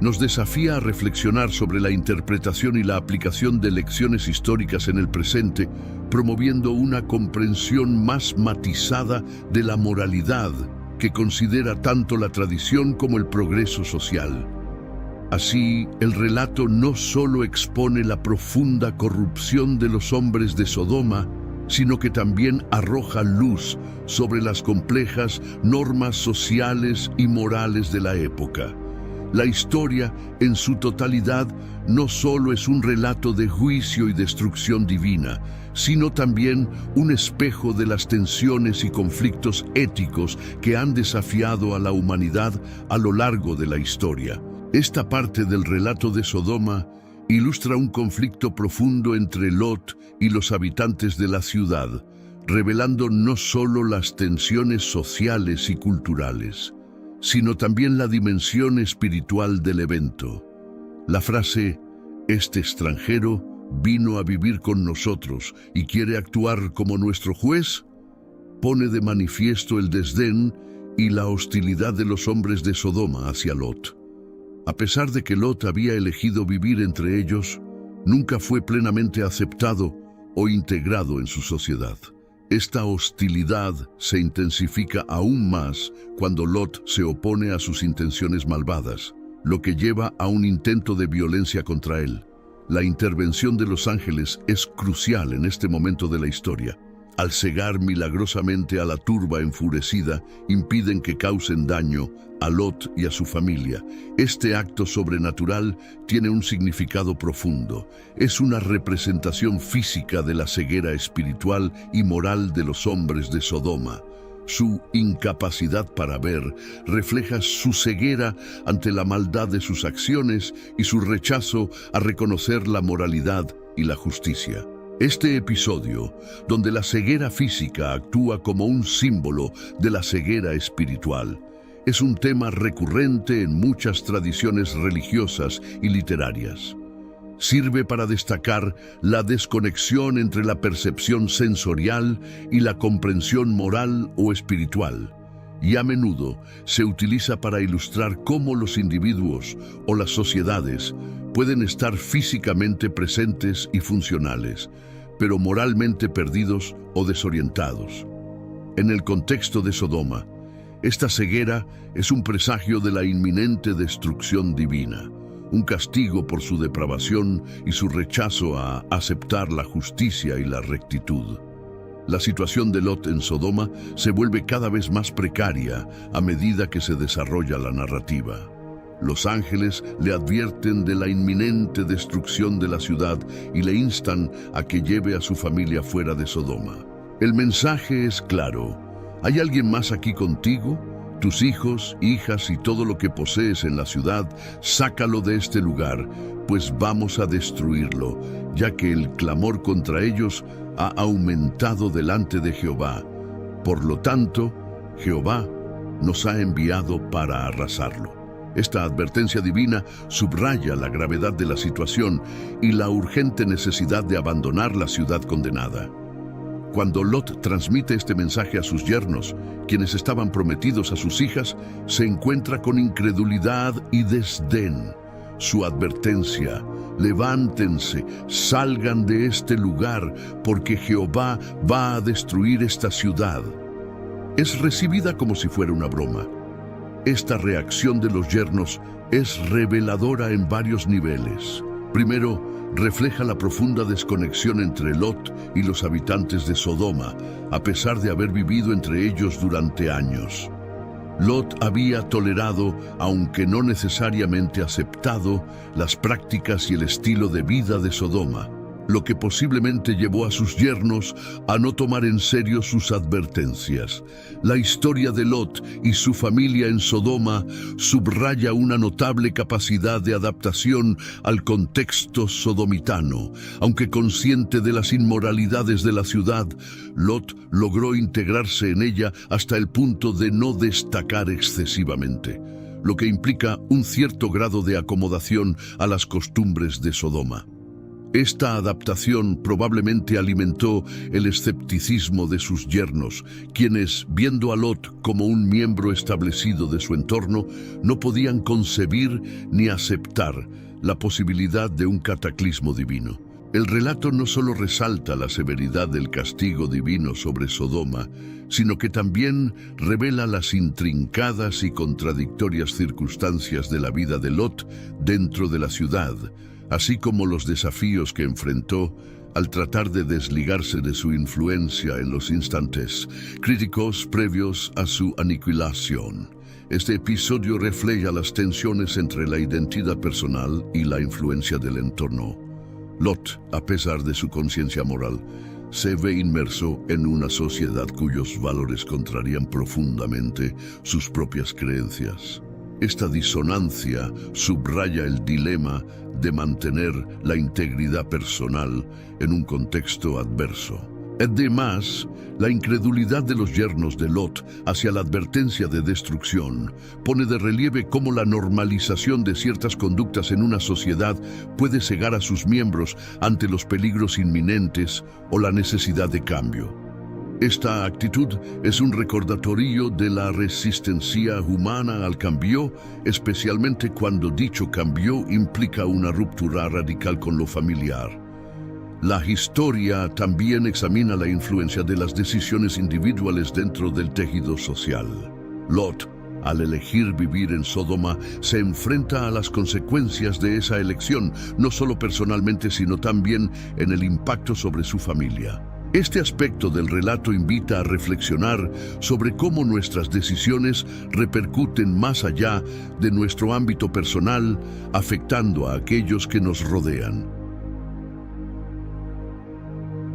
Nos desafía a reflexionar sobre la interpretación y la aplicación de lecciones históricas en el presente, promoviendo una comprensión más matizada de la moralidad que considera tanto la tradición como el progreso social. Así, el relato no solo expone la profunda corrupción de los hombres de Sodoma, sino que también arroja luz sobre las complejas normas sociales y morales de la época. La historia, en su totalidad, no solo es un relato de juicio y destrucción divina, sino también un espejo de las tensiones y conflictos éticos que han desafiado a la humanidad a lo largo de la historia. Esta parte del relato de Sodoma ilustra un conflicto profundo entre Lot y los habitantes de la ciudad, revelando no solo las tensiones sociales y culturales, sino también la dimensión espiritual del evento. La frase, "Este extranjero vino a vivir con nosotros y quiere actuar como nuestro juez", pone de manifiesto el desdén y la hostilidad de los hombres de Sodoma hacia Lot. A pesar de que Lot había elegido vivir entre ellos, nunca fue plenamente aceptado o integrado en su sociedad. Esta hostilidad se intensifica aún más cuando Lot se opone a sus intenciones malvadas, lo que lleva a un intento de violencia contra él. La intervención de los ángeles es crucial en este momento de la historia. Al cegar milagrosamente a la turba enfurecida, impiden que causen daño a Lot y a su familia. Este acto sobrenatural tiene un significado profundo. Es una representación física de la ceguera espiritual y moral de los hombres de Sodoma. Su incapacidad para ver refleja su ceguera ante la maldad de sus acciones y su rechazo a reconocer la moralidad y la justicia. Este episodio, donde la ceguera física actúa como un símbolo de la ceguera espiritual, es un tema recurrente en muchas tradiciones religiosas y literarias. Sirve para destacar la desconexión entre la percepción sensorial y la comprensión moral o espiritual, y a menudo se utiliza para ilustrar cómo los individuos o las sociedades pueden estar físicamente presentes y funcionales, pero moralmente perdidos o desorientados. En el contexto de Sodoma, esta ceguera es un presagio de la inminente destrucción divina, un castigo por su depravación y su rechazo a aceptar la justicia y la rectitud. La situación de Lot en Sodoma se vuelve cada vez más precaria a medida que se desarrolla la narrativa. Los ángeles le advierten de la inminente destrucción de la ciudad y le instan a que lleve a su familia fuera de Sodoma. El mensaje es claro: ¿hay alguien más aquí contigo? Tus hijos, hijas y todo lo que posees en la ciudad, sácalo de este lugar, pues vamos a destruirlo, ya que el clamor contra ellos ha aumentado delante de Jehová. Por lo tanto, Jehová nos ha enviado para arrasarlo. Esta advertencia divina subraya la gravedad de la situación y la urgente necesidad de abandonar la ciudad condenada. Cuando Lot transmite este mensaje a sus yernos, quienes estaban prometidos a sus hijas, se encuentra con incredulidad y desdén. Su advertencia: levántense, salgan de este lugar, porque Jehová va a destruir esta ciudad, es recibida como si fuera una broma. Esta reacción de los yernos es reveladora en varios niveles. Primero, refleja la profunda desconexión entre Lot y los habitantes de Sodoma, a pesar de haber vivido entre ellos durante años. Lot había tolerado, aunque no necesariamente aceptado, las prácticas y el estilo de vida de Sodoma, lo que posiblemente llevó a sus yernos a no tomar en serio sus advertencias. La historia de Lot y su familia en Sodoma subraya una notable capacidad de adaptación al contexto sodomitano. Aunque consciente de las inmoralidades de la ciudad, Lot logró integrarse en ella hasta el punto de no destacar excesivamente. lo que implica un cierto grado de acomodación a las costumbres de Sodoma. Esta adaptación probablemente alimentó el escepticismo de sus yernos, quienes, viendo a Lot como un miembro establecido de su entorno, no podían concebir ni aceptar la posibilidad de un cataclismo divino. El relato no solo resalta la severidad del castigo divino sobre Sodoma, sino que también revela las intrincadas y contradictorias circunstancias de la vida de Lot dentro de la ciudad, así como los desafíos que enfrentó al tratar de desligarse de su influencia en los instantes críticos previos a su aniquilación. Este episodio refleja las tensiones entre la identidad personal y la influencia del entorno. Lot, a pesar de su conciencia moral, se ve inmerso en una sociedad cuyos valores contrarían profundamente sus propias creencias. Esta disonancia subraya el dilema de mantener la integridad personal en un contexto adverso. Además, la incredulidad de los yernos de Lot hacia la advertencia de destrucción pone de relieve cómo la normalización de ciertas conductas en una sociedad puede cegar a sus miembros ante los peligros inminentes o la necesidad de cambio. Esta actitud es un recordatorio de la resistencia humana al cambio, especialmente cuando dicho cambio implica una ruptura radical con lo familiar. La historia también examina la influencia de las decisiones individuales dentro del tejido social. Lot, al elegir vivir en Sodoma, se enfrenta a las consecuencias de esa elección, no solo personalmente, sino también en el impacto sobre su familia. Este aspecto del relato invita a reflexionar sobre cómo nuestras decisiones repercuten más allá de nuestro ámbito personal, afectando a aquellos que nos rodean.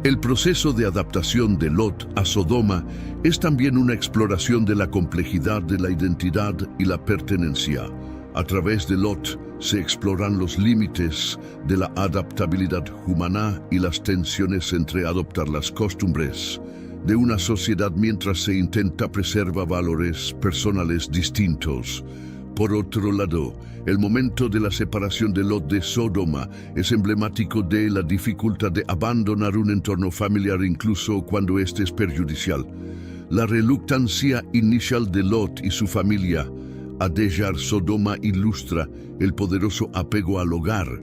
El proceso de adaptación de Lot a Sodoma es también una exploración de la complejidad de la identidad y la pertenencia. A través de Lot se exploran los límites de la adaptabilidad humana y las tensiones entre adoptar las costumbres de una sociedad mientras se intenta preservar valores personales distintos. Por otro lado, el momento de la separación de Lot de Sodoma es emblemático de la dificultad de abandonar un entorno familiar incluso cuando este es perjudicial. La reluctancia inicial de Lot y su familia a dejar Sodoma ilustra el poderoso apego al hogar,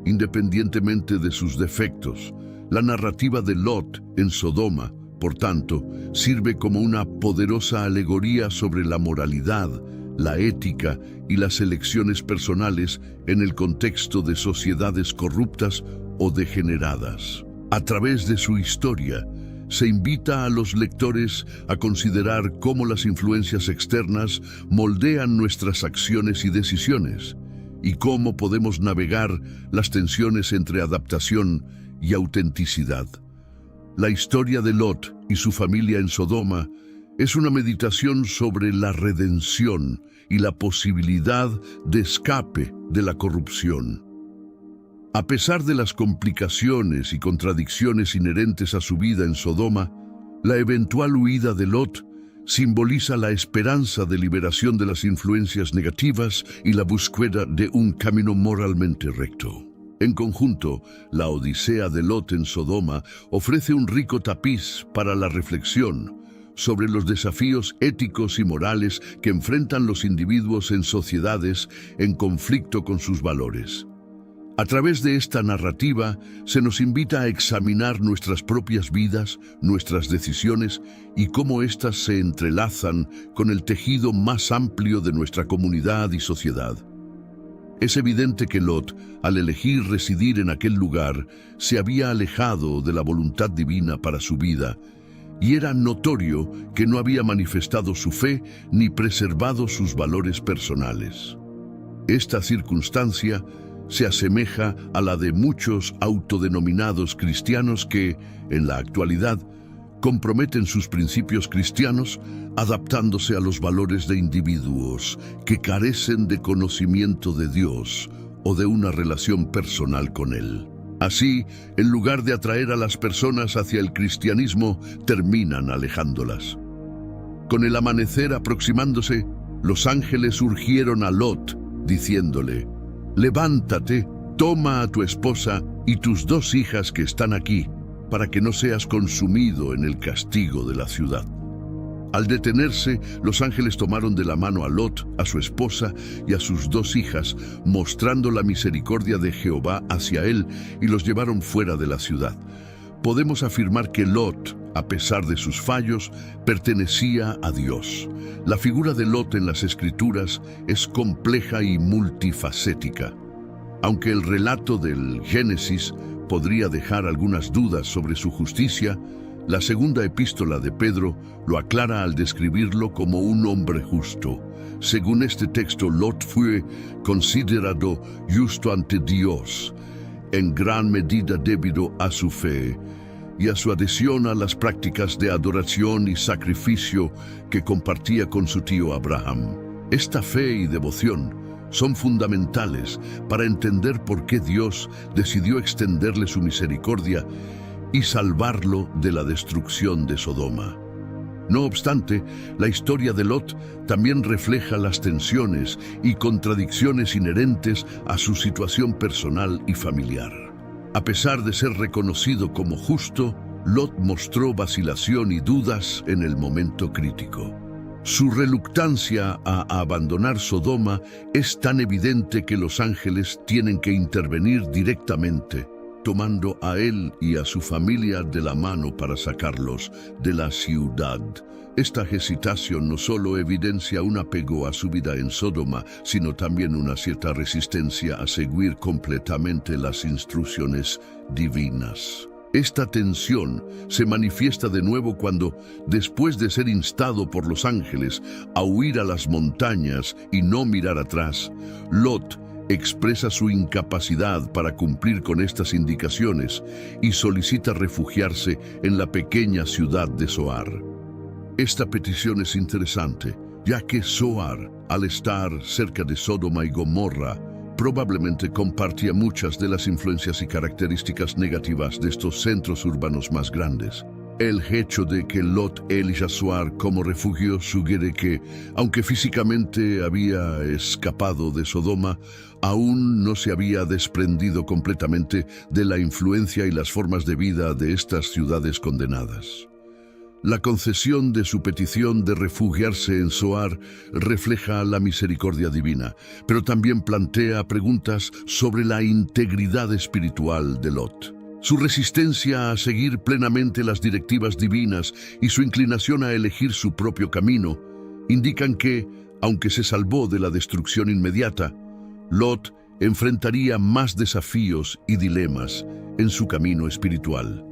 independientemente de sus defectos. La narrativa de Lot en Sodoma, por tanto, sirve como una poderosa alegoría sobre la moralidad, la ética y las elecciones personales en el contexto de sociedades corruptas o degeneradas. A través de su historia, se invita a los lectores a considerar cómo las influencias externas moldean nuestras acciones y decisiones, y cómo podemos navegar las tensiones entre adaptación y autenticidad. La historia de Lot y su familia en Sodoma es una meditación sobre la redención y la posibilidad de escape de la corrupción. A pesar de las complicaciones y contradicciones inherentes a su vida en Sodoma, la eventual huida de Lot simboliza la esperanza de liberación de las influencias negativas y la búsqueda de un camino moralmente recto. En conjunto, la Odisea de Lot en Sodoma ofrece un rico tapiz para la reflexión sobre los desafíos éticos y morales que enfrentan los individuos en sociedades en conflicto con sus valores. A través de esta narrativa, se nos invita a examinar nuestras propias vidas, nuestras decisiones y cómo éstas se entrelazan con el tejido más amplio de nuestra comunidad y sociedad. Es evidente que Lot, al elegir residir en aquel lugar, se había alejado de la voluntad divina para su vida, y era notorio que no había manifestado su fe ni preservado sus valores personales. Esta circunstancia se asemeja a la de muchos autodenominados cristianos que, en la actualidad, comprometen sus principios cristianos adaptándose a los valores de individuos que carecen de conocimiento de Dios o de una relación personal con Él. Así, en lugar de atraer a las personas hacia el cristianismo, terminan alejándolas. Con el amanecer aproximándose, los ángeles urgieron a Lot, diciéndole: «Levántate, toma a tu esposa y tus 2 hijas que están aquí, para que no seas consumido en el castigo de la ciudad». Al detenerse, los ángeles tomaron de la mano a Lot, a su esposa y a sus 2 hijas, mostrando la misericordia de Jehová hacia él, y los llevaron fuera de la ciudad. Podemos afirmar que Lot, a pesar de sus fallos, pertenecía a Dios. La figura de Lot en las Escrituras es compleja y multifacética. Aunque el relato del Génesis podría dejar algunas dudas sobre su justicia, la segunda epístola de Pedro lo aclara al describirlo como un hombre justo. Según este texto, Lot fue considerado justo ante Dios, en gran medida debido a su fe y a su adhesión a las prácticas de adoración y sacrificio que compartía con su tío Abraham. Esta fe y devoción son fundamentales para entender por qué Dios decidió extenderle su misericordia y salvarlo de la destrucción de Sodoma. No obstante, la historia de Lot también refleja las tensiones y contradicciones inherentes a su situación personal y familiar. A pesar de ser reconocido como justo, Lot mostró vacilación y dudas en el momento crítico. Su reluctancia a abandonar Sodoma es tan evidente que los ángeles tienen que intervenir directamente, tomando a él y a su familia de la mano para sacarlos de la ciudad. Esta hesitación no solo evidencia un apego a su vida en Sodoma, sino también una cierta resistencia a seguir completamente las instrucciones divinas. Esta tensión se manifiesta de nuevo cuando, después de ser instado por los ángeles a huir a las montañas y no mirar atrás, Lot expresa su incapacidad para cumplir con estas indicaciones y solicita refugiarse en la pequeña ciudad de Zoar. Esta petición es interesante, ya que Zoar, al estar cerca de Sodoma y Gomorra, probablemente compartía muchas de las influencias y características negativas de estos centros urbanos más grandes. El hecho de que Lot elija Zoar como refugio sugiere que, aunque físicamente había escapado de Sodoma, aún no se había desprendido completamente de la influencia y las formas de vida de estas ciudades condenadas. La concesión de su petición de refugiarse en Zoar refleja la misericordia divina, pero también plantea preguntas sobre la integridad espiritual de Lot. Su resistencia a seguir plenamente las directivas divinas y su inclinación a elegir su propio camino indican que, aunque se salvó de la destrucción inmediata, Lot enfrentaría más desafíos y dilemas en su camino espiritual.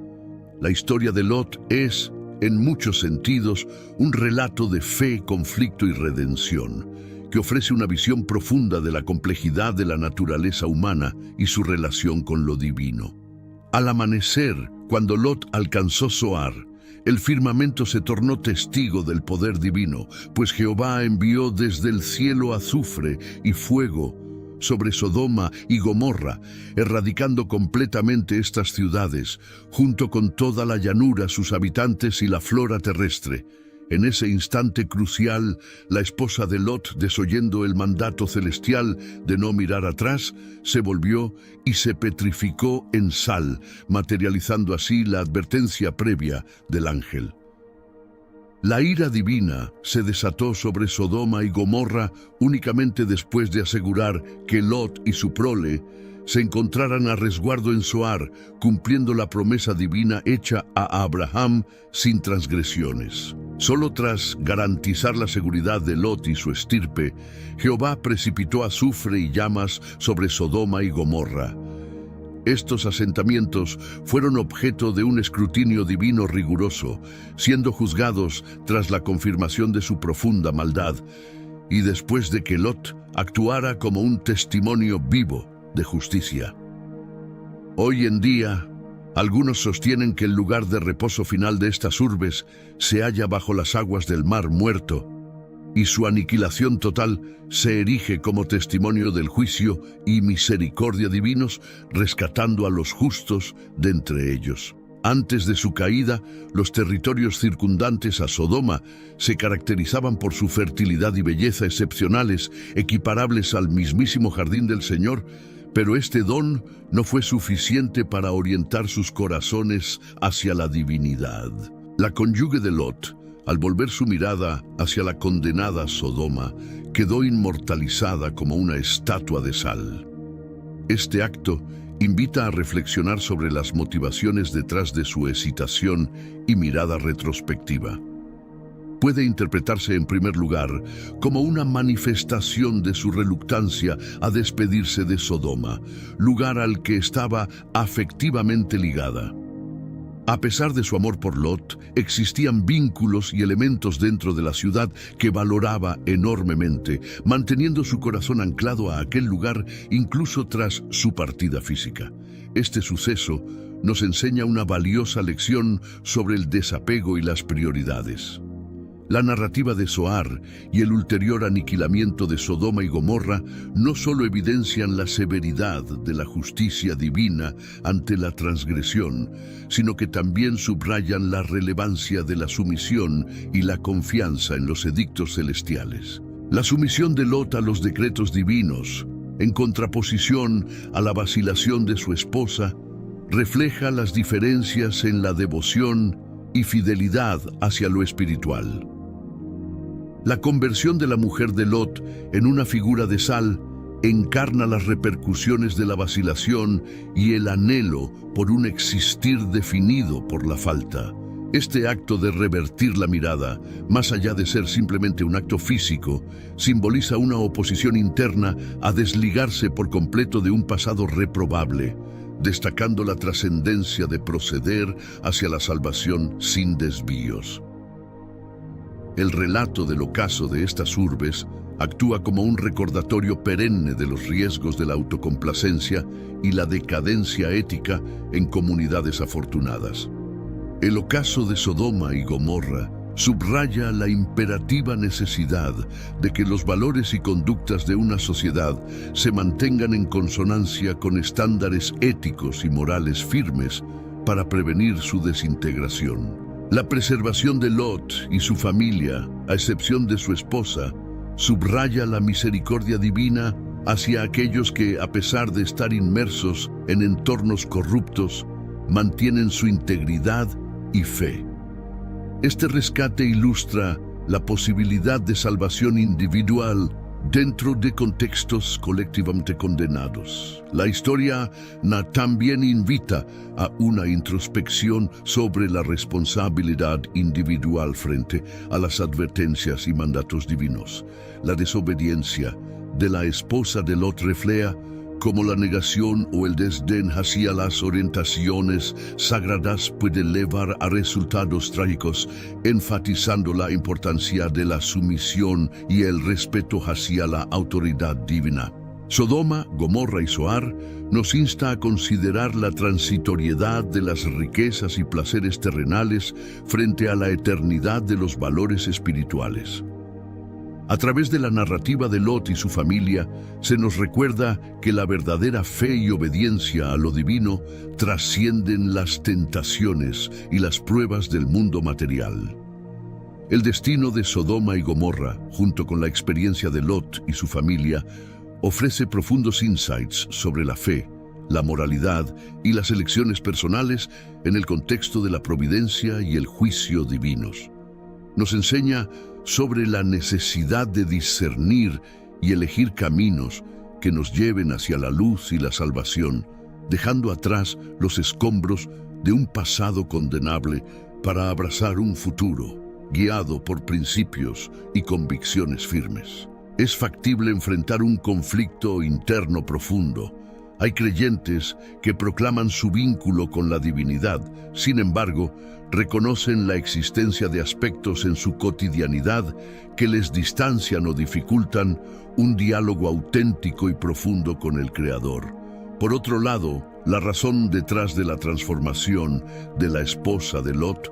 La historia de Lot es, en muchos sentidos, un relato de fe, conflicto y redención, que ofrece una visión profunda de la complejidad de la naturaleza humana y su relación con lo divino. Al amanecer, cuando Lot alcanzó Zoar, el firmamento se tornó testigo del poder divino, pues Jehová envió desde el cielo azufre y fuego sobre Sodoma y Gomorra, erradicando completamente estas ciudades, junto con toda la llanura, sus habitantes y la flora terrestre. En ese instante crucial, la esposa de Lot, desoyendo el mandato celestial de no mirar atrás, se volvió y se petrificó en sal, materializando así la advertencia previa del ángel. La ira divina se desató sobre Sodoma y Gomorra únicamente después de asegurar que Lot y su prole se encontraran a resguardo en Zoar, cumpliendo la promesa divina hecha a Abraham sin transgresiones. Solo tras garantizar la seguridad de Lot y su estirpe, Jehová precipitó azufre y llamas sobre Sodoma y Gomorra. Estos asentamientos fueron objeto de un escrutinio divino riguroso, siendo juzgados tras la confirmación de su profunda maldad, y después de que Lot actuara como un testimonio vivo de justicia. Hoy en día, algunos sostienen que el lugar de reposo final de estas urbes se halla bajo las aguas del Mar Muerto, y su aniquilación total se erige como testimonio del juicio y misericordia divinos, rescatando a los justos de entre ellos. Antes de su caída, los territorios circundantes a Sodoma se caracterizaban por su fertilidad y belleza excepcionales, equiparables al mismísimo jardín del Señor, pero este don no fue suficiente para orientar sus corazones hacia la divinidad. La cónyuge de Lot, al volver su mirada hacia la condenada Sodoma, quedó inmortalizada como una estatua de sal. Este acto invita a reflexionar sobre las motivaciones detrás de su excitación y mirada retrospectiva. Puede interpretarse en primer lugar como una manifestación de su reluctancia a despedirse de Sodoma, lugar al que estaba afectivamente ligada. A pesar de su amor por Lot, existían vínculos y elementos dentro de la ciudad que valoraba enormemente, manteniendo su corazón anclado a aquel lugar incluso tras su partida física. Este suceso nos enseña una valiosa lección sobre el desapego y las prioridades. La narrativa de Zohar y el ulterior aniquilamiento de Sodoma y Gomorra no solo evidencian la severidad de la justicia divina ante la transgresión, sino que también subrayan la relevancia de la sumisión y la confianza en los edictos celestiales. La sumisión de Lot a los decretos divinos, en contraposición a la vacilación de su esposa, refleja las diferencias en la devoción y fidelidad hacia lo espiritual. La conversión de la mujer de Lot en una figura de sal encarna las repercusiones de la vacilación y el anhelo por un existir definido por la falta. Este acto de revertir la mirada, más allá de ser simplemente un acto físico, simboliza una oposición interna a desligarse por completo de un pasado reprobable, destacando la trascendencia de proceder hacia la salvación sin desvíos. El relato del ocaso de estas urbes actúa como un recordatorio perenne de los riesgos de la autocomplacencia y la decadencia ética en comunidades afortunadas. El ocaso de Sodoma y Gomorra subraya la imperativa necesidad de que los valores y conductas de una sociedad se mantengan en consonancia con estándares éticos y morales firmes para prevenir su desintegración. La preservación de Lot y su familia, a excepción de su esposa, subraya la misericordia divina hacia aquellos que, a pesar de estar inmersos en entornos corruptos, mantienen su integridad y fe. Este rescate ilustra la posibilidad de salvación individual dentro de contextos colectivamente condenados. La historia también invita a una introspección sobre la responsabilidad individual frente a las advertencias y mandatos divinos. La desobediencia de la esposa de Lot refleja como la negación o el desdén hacia las orientaciones sagradas puede llevar a resultados trágicos, enfatizando la importancia de la sumisión y el respeto hacia la autoridad divina. Sodoma, Gomorra y Zoar nos insta a considerar la transitoriedad de las riquezas y placeres terrenales frente a la eternidad de los valores espirituales. A través de la narrativa de Lot y su familia, se nos recuerda que la verdadera fe y obediencia a lo divino trascienden las tentaciones y las pruebas del mundo material. El destino de Sodoma y Gomorra, junto con la experiencia de Lot y su familia, ofrece profundos insights sobre la fe, la moralidad y las elecciones personales en el contexto de la providencia y el juicio divinos. Nos enseña sobre la necesidad de discernir y elegir caminos que nos lleven hacia la luz y la salvación, dejando atrás los escombros de un pasado condenable para abrazar un futuro guiado por principios y convicciones firmes. Es factible enfrentar un conflicto interno profundo. Hay creyentes que proclaman su vínculo con la divinidad, sin embargo, reconocen la existencia de aspectos en su cotidianidad que les distancian o dificultan un diálogo auténtico y profundo con el Creador. Por otro lado, la razón detrás de la transformación de la esposa de Lot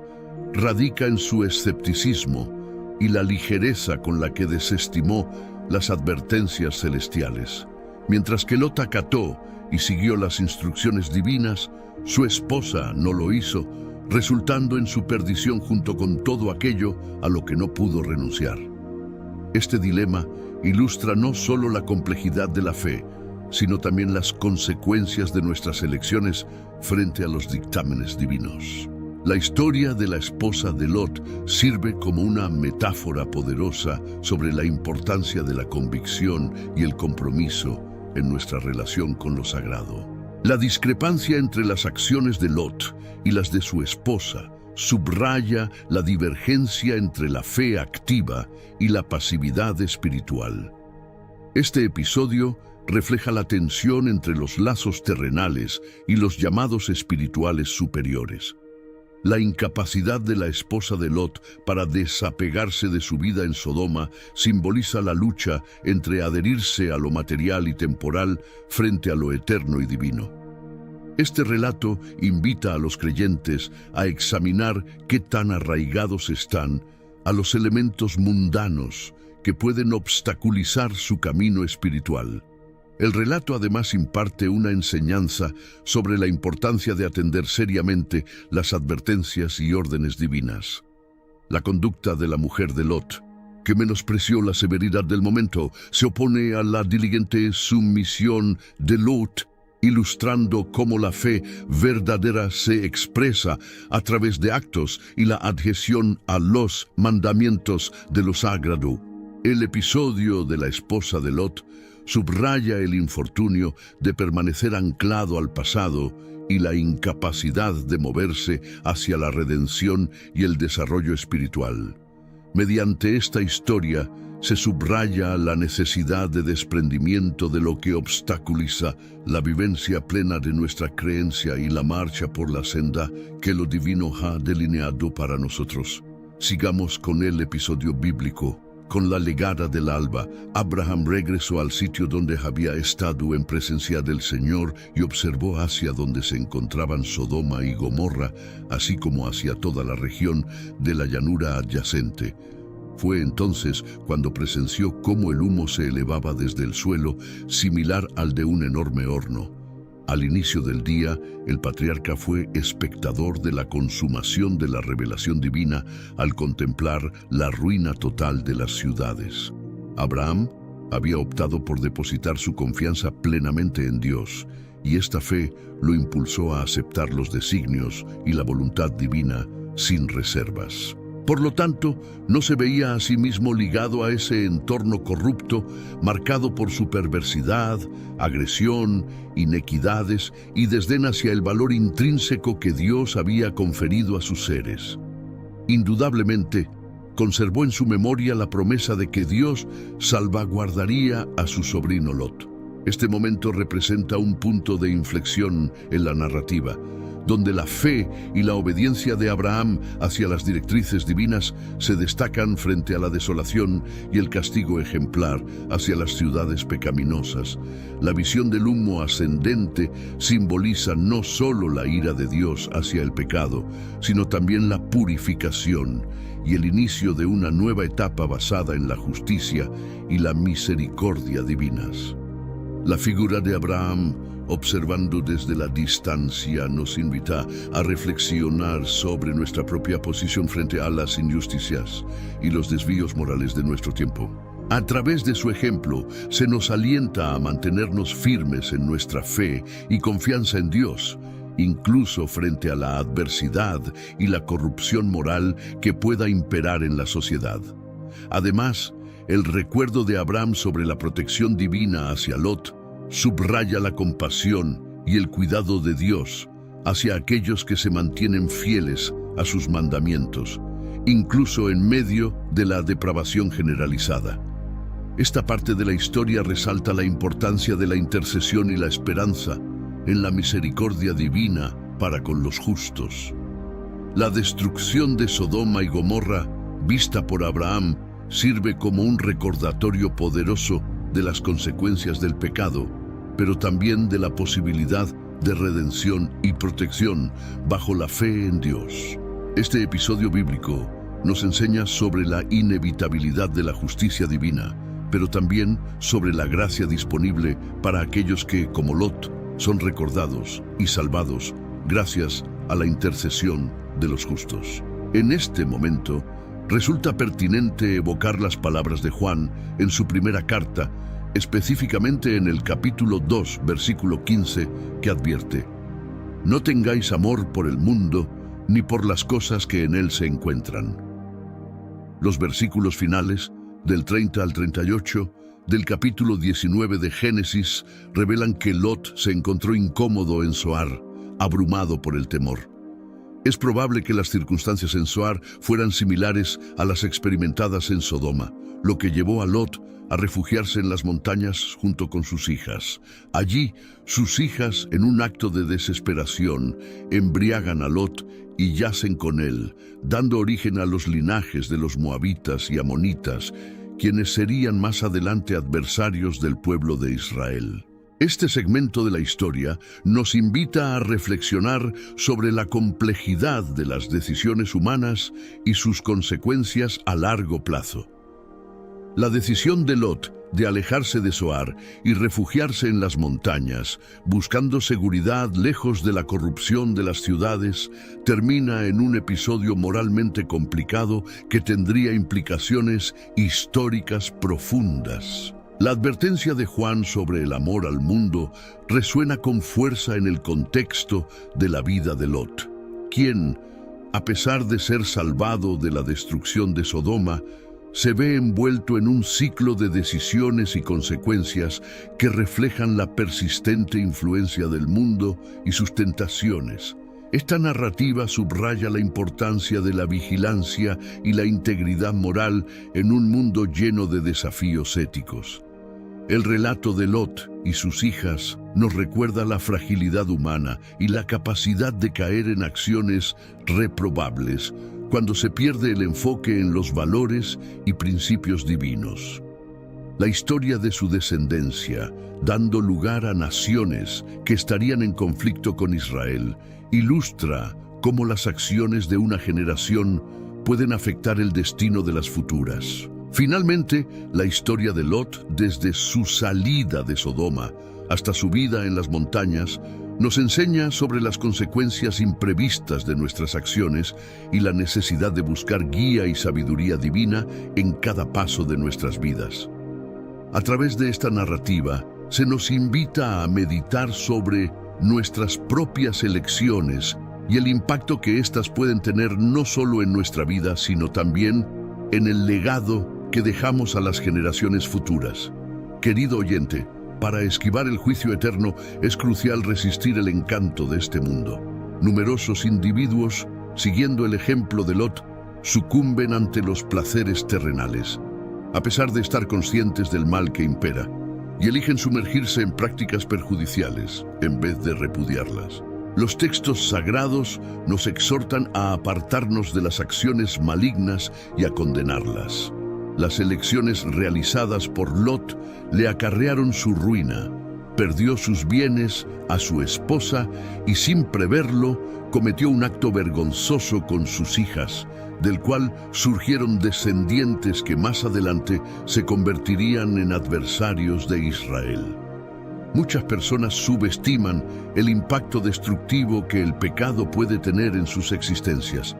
radica en su escepticismo y la ligereza con la que desestimó las advertencias celestiales. Mientras que Lot acató y siguió las instrucciones divinas, su esposa no lo hizo, resultando en su perdición junto con todo aquello a lo que no pudo renunciar. Este dilema ilustra no solo la complejidad de la fe, sino también las consecuencias de nuestras elecciones frente a los dictámenes divinos. La historia de la esposa de Lot sirve como una metáfora poderosa sobre la importancia de la convicción y el compromiso en nuestra relación con lo sagrado. La discrepancia entre las acciones de Lot y las de su esposa subraya la divergencia entre la fe activa y la pasividad espiritual. Este episodio refleja la tensión entre los lazos terrenales y los llamados espirituales superiores. La incapacidad de la esposa de Lot para desapegarse de su vida en Sodoma simboliza la lucha entre adherirse a lo material y temporal frente a lo eterno y divino. Este relato invita a los creyentes a examinar qué tan arraigados están a los elementos mundanos que pueden obstaculizar su camino espiritual. El relato además imparte una enseñanza sobre la importancia de atender seriamente las advertencias y órdenes divinas. La conducta de la mujer de Lot, que menospreció la severidad del momento, se opone a la diligente sumisión de Lot, ilustrando cómo la fe verdadera se expresa a través de actos y la adhesión a los mandamientos de lo sagrado. El episodio de la esposa de Lot subraya el infortunio de permanecer anclado al pasado y la incapacidad de moverse hacia la redención y el desarrollo espiritual. Mediante esta historia se subraya la necesidad de desprendimiento de lo que obstaculiza la vivencia plena de nuestra creencia y la marcha por la senda que lo divino ha delineado para nosotros. Sigamos con el episodio bíblico. Con la llegada del alba, Abraham regresó al sitio donde había estado en presencia del Señor y observó hacia donde se encontraban Sodoma y Gomorra, así como hacia toda la región de la llanura adyacente. Fue entonces cuando presenció cómo el humo se elevaba desde el suelo, similar al de un enorme horno. Al inicio del día, el patriarca fue espectador de la consumación de la revelación divina al contemplar la ruina total de las ciudades. Abraham había optado por depositar su confianza plenamente en Dios, y esta fe lo impulsó a aceptar los designios y la voluntad divina sin reservas. Por lo tanto, no se veía a sí mismo ligado a ese entorno corrupto, marcado por su perversidad, agresión, inequidades y desdén hacia el valor intrínseco que Dios había conferido a sus seres. Indudablemente, conservó en su memoria la promesa de que Dios salvaguardaría a su sobrino Lot. Este momento representa un punto de inflexión en la narrativa, donde la fe y la obediencia de Abraham hacia las directrices divinas se destacan frente a la desolación y el castigo ejemplar hacia las ciudades pecaminosas. La visión del humo ascendente simboliza no solo la ira de Dios hacia el pecado, sino también la purificación y el inicio de una nueva etapa basada en la justicia y la misericordia divinas. La figura de Abraham, observando desde la distancia, nos invita a reflexionar sobre nuestra propia posición frente a las injusticias y los desvíos morales de nuestro tiempo. A través de su ejemplo, se nos alienta a mantenernos firmes en nuestra fe y confianza en Dios, incluso frente a la adversidad y la corrupción moral que pueda imperar en la sociedad. Además, el recuerdo de Abraham sobre la protección divina hacia Lot subraya la compasión y el cuidado de Dios hacia aquellos que se mantienen fieles a sus mandamientos, incluso en medio de la depravación generalizada. Esta parte de la historia resalta la importancia de la intercesión y la esperanza en la misericordia divina para con los justos. La destrucción de Sodoma y Gomorra, vista por Abraham, sirve como un recordatorio poderoso de las consecuencias del pecado, pero también de la posibilidad de redención y protección bajo la fe en Dios. Este episodio bíblico nos enseña sobre la inevitabilidad de la justicia divina, pero también sobre la gracia disponible para aquellos que, como Lot, son recordados y salvados gracias a la intercesión de los justos. En este momento, resulta pertinente evocar las palabras de Juan en su primera carta, específicamente en el capítulo 2, versículo 15, que advierte: «No tengáis amor por el mundo, ni por las cosas que en él se encuentran». Los versículos finales, del 30 al 38, del capítulo 19 de Génesis, revelan que Lot se encontró incómodo en Zoar, abrumado por el temor. Es probable que las circunstancias en Zoar fueran similares a las experimentadas en Sodoma, lo que llevó a Lot a refugiarse en las montañas junto con sus hijas. Allí, sus hijas, en un acto de desesperación, embriagan a Lot y yacen con él, dando origen a los linajes de los moabitas y amonitas, quienes serían más adelante adversarios del pueblo de Israel. Este segmento de la historia nos invita a reflexionar sobre la complejidad de las decisiones humanas y sus consecuencias a largo plazo. La decisión de Lot de alejarse de Zoar y refugiarse en las montañas, buscando seguridad lejos de la corrupción de las ciudades, termina en un episodio moralmente complicado que tendría implicaciones históricas profundas. La advertencia de Juan sobre el amor al mundo resuena con fuerza en el contexto de la vida de Lot, quien, a pesar de ser salvado de la destrucción de Sodoma, se ve envuelto en un ciclo de decisiones y consecuencias que reflejan la persistente influencia del mundo y sus tentaciones. Esta narrativa subraya la importancia de la vigilancia y la integridad moral en un mundo lleno de desafíos éticos. El relato de Lot y sus hijas nos recuerda la fragilidad humana y la capacidad de caer en acciones reprobables cuando se pierde el enfoque en los valores y principios divinos. La historia de su descendencia, dando lugar a naciones que estarían en conflicto con Israel, ilustra cómo las acciones de una generación pueden afectar el destino de las futuras. Finalmente, la historia de Lot, desde su salida de Sodoma hasta su vida en las montañas, nos enseña sobre las consecuencias imprevistas de nuestras acciones y la necesidad de buscar guía y sabiduría divina en cada paso de nuestras vidas. A través de esta narrativa, se nos invita a meditar sobre nuestras propias elecciones y el impacto que éstas pueden tener no solo en nuestra vida, sino también en el legado que dejamos a las generaciones futuras. Querido oyente, para esquivar el juicio eterno es crucial resistir el encanto de este mundo. Numerosos individuos, siguiendo el ejemplo de Lot, sucumben ante los placeres terrenales, a pesar de estar conscientes del mal que impera, y eligen sumergirse en prácticas perjudiciales en vez de repudiarlas. Los textos sagrados nos exhortan a apartarnos de las acciones malignas y a condenarlas. Las elecciones realizadas por Lot le acarrearon su ruina. Perdió sus bienes, a su esposa, y sin preverlo, cometió un acto vergonzoso con sus hijas, del cual surgieron descendientes que más adelante se convertirían en adversarios de Israel. Muchas personas subestiman el impacto destructivo que el pecado puede tener en sus existencias.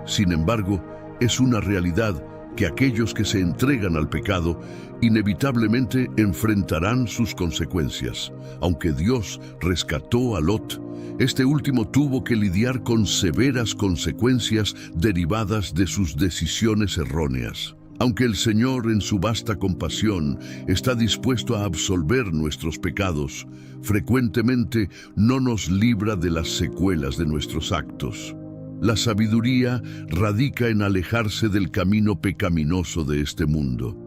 Sin embargo, es una realidad que aquellos que se entregan al pecado inevitablemente enfrentarán sus consecuencias. Aunque Dios rescató a Lot, este último tuvo que lidiar con severas consecuencias derivadas de sus decisiones erróneas. Aunque el Señor, en su vasta compasión, está dispuesto a absolver nuestros pecados, frecuentemente no nos libra de las secuelas de nuestros actos. La sabiduría radica en alejarse del camino pecaminoso de este mundo.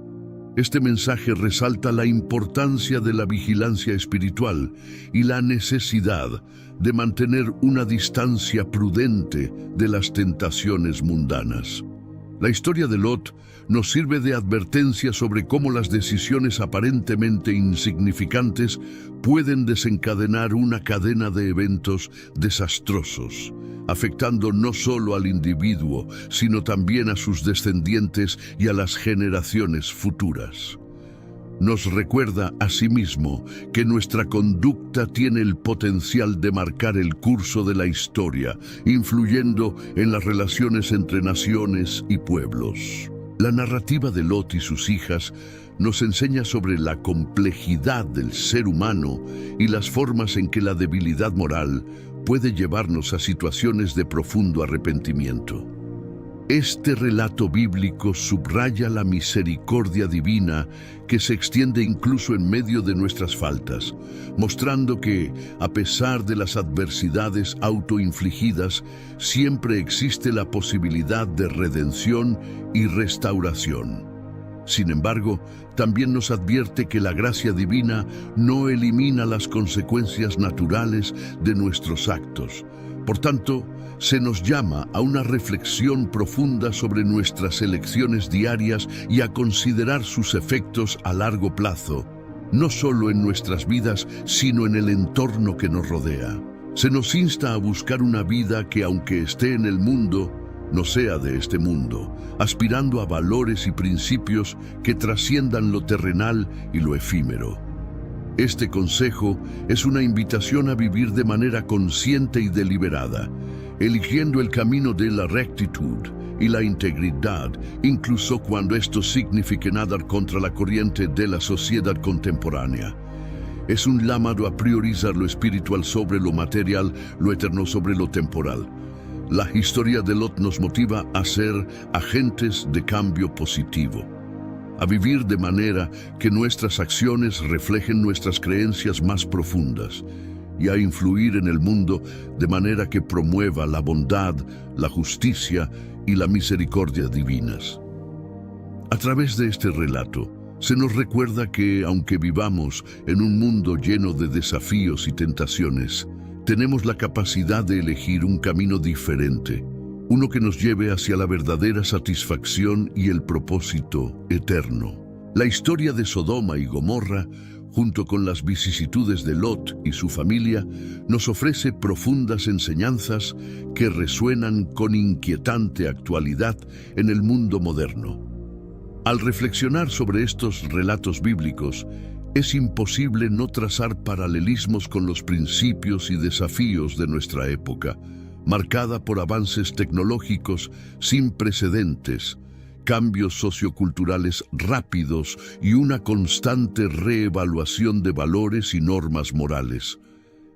Este mensaje resalta la importancia de la vigilancia espiritual y la necesidad de mantener una distancia prudente de las tentaciones mundanas. La historia de Lot nos sirve de advertencia sobre cómo las decisiones aparentemente insignificantes pueden desencadenar una cadena de eventos desastrosos, afectando no solo al individuo, sino también a sus descendientes y a las generaciones futuras. nos recuerda asimismo que nuestra conducta tiene el potencial de marcar el curso de la historia, influyendo en las relaciones entre naciones y pueblos. La narrativa de Lot y sus hijas nos enseña sobre la complejidad del ser humano y las formas en que la debilidad moral puede llevarnos a situaciones de profundo arrepentimiento. Este relato bíblico subraya la misericordia divina que se extiende incluso en medio de nuestras faltas, mostrando que, a pesar de las adversidades autoinfligidas, siempre existe la posibilidad de redención y restauración. Sin embargo, también nos advierte que la gracia divina no elimina las consecuencias naturales de nuestros actos. Por tanto, se nos llama a una reflexión profunda sobre nuestras elecciones diarias y a considerar sus efectos a largo plazo, no solo en nuestras vidas, sino en el entorno que nos rodea. Se nos insta a buscar una vida que, aunque esté en el mundo, no sea de este mundo, aspirando a valores y principios que trasciendan lo terrenal y lo efímero. Este consejo es una invitación a vivir de manera consciente y deliberada, eligiendo el camino de la rectitud y la integridad, incluso cuando esto signifique nadar contra la corriente de la sociedad contemporánea. Es un llamado a priorizar lo espiritual sobre lo material, lo eterno sobre lo temporal. La historia de Lot nos motiva a ser agentes de cambio positivo, a vivir de manera que nuestras acciones reflejen nuestras creencias más profundas y a influir en el mundo de manera que promueva la bondad, la justicia y la misericordia divinas. A través de este relato, se nos recuerda que, aunque vivamos en un mundo lleno de desafíos y tentaciones, tenemos la capacidad de elegir un camino diferente, uno que nos lleve hacia la verdadera satisfacción y el propósito eterno. La historia de Sodoma y Gomorra, junto con las vicisitudes de Lot y su familia, nos ofrece profundas enseñanzas que resuenan con inquietante actualidad en el mundo moderno. Al reflexionar sobre estos relatos bíblicos, es imposible no trazar paralelismos con los principios y desafíos de nuestra época, marcada por avances tecnológicos sin precedentes, cambios socioculturales rápidos y una constante reevaluación de valores y normas morales.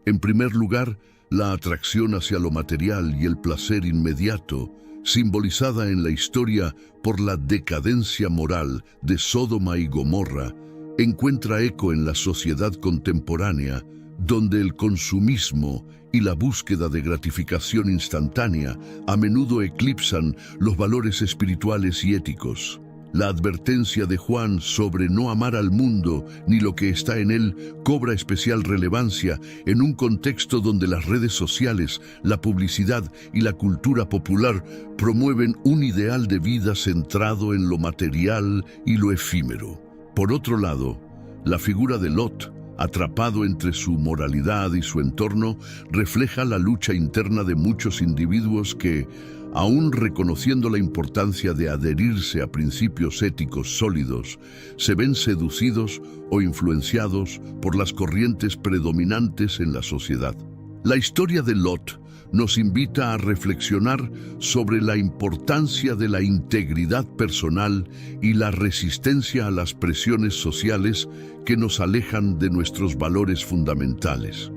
En primer lugar, la atracción hacia lo material y el placer inmediato, simbolizada en la historia por la decadencia moral de Sodoma y Gomorra, encuentra eco en la sociedad contemporánea, donde el consumismo y la búsqueda de gratificación instantánea a menudo eclipsan los valores espirituales y éticos. La advertencia de Juan sobre no amar al mundo ni lo que está en él cobra especial relevancia en un contexto donde las redes sociales, la publicidad y la cultura popular promueven un ideal de vida centrado en lo material y lo efímero. Por otro lado, la figura de Lot, atrapado entre su moralidad y su entorno, refleja la lucha interna de muchos individuos que, aún reconociendo la importancia de adherirse a principios éticos sólidos, se ven seducidos o influenciados por las corrientes predominantes en la sociedad. La historia de Lot nos invita a reflexionar sobre la importancia de la integridad personal y la resistencia a las presiones sociales que nos alejan de nuestros valores fundamentales.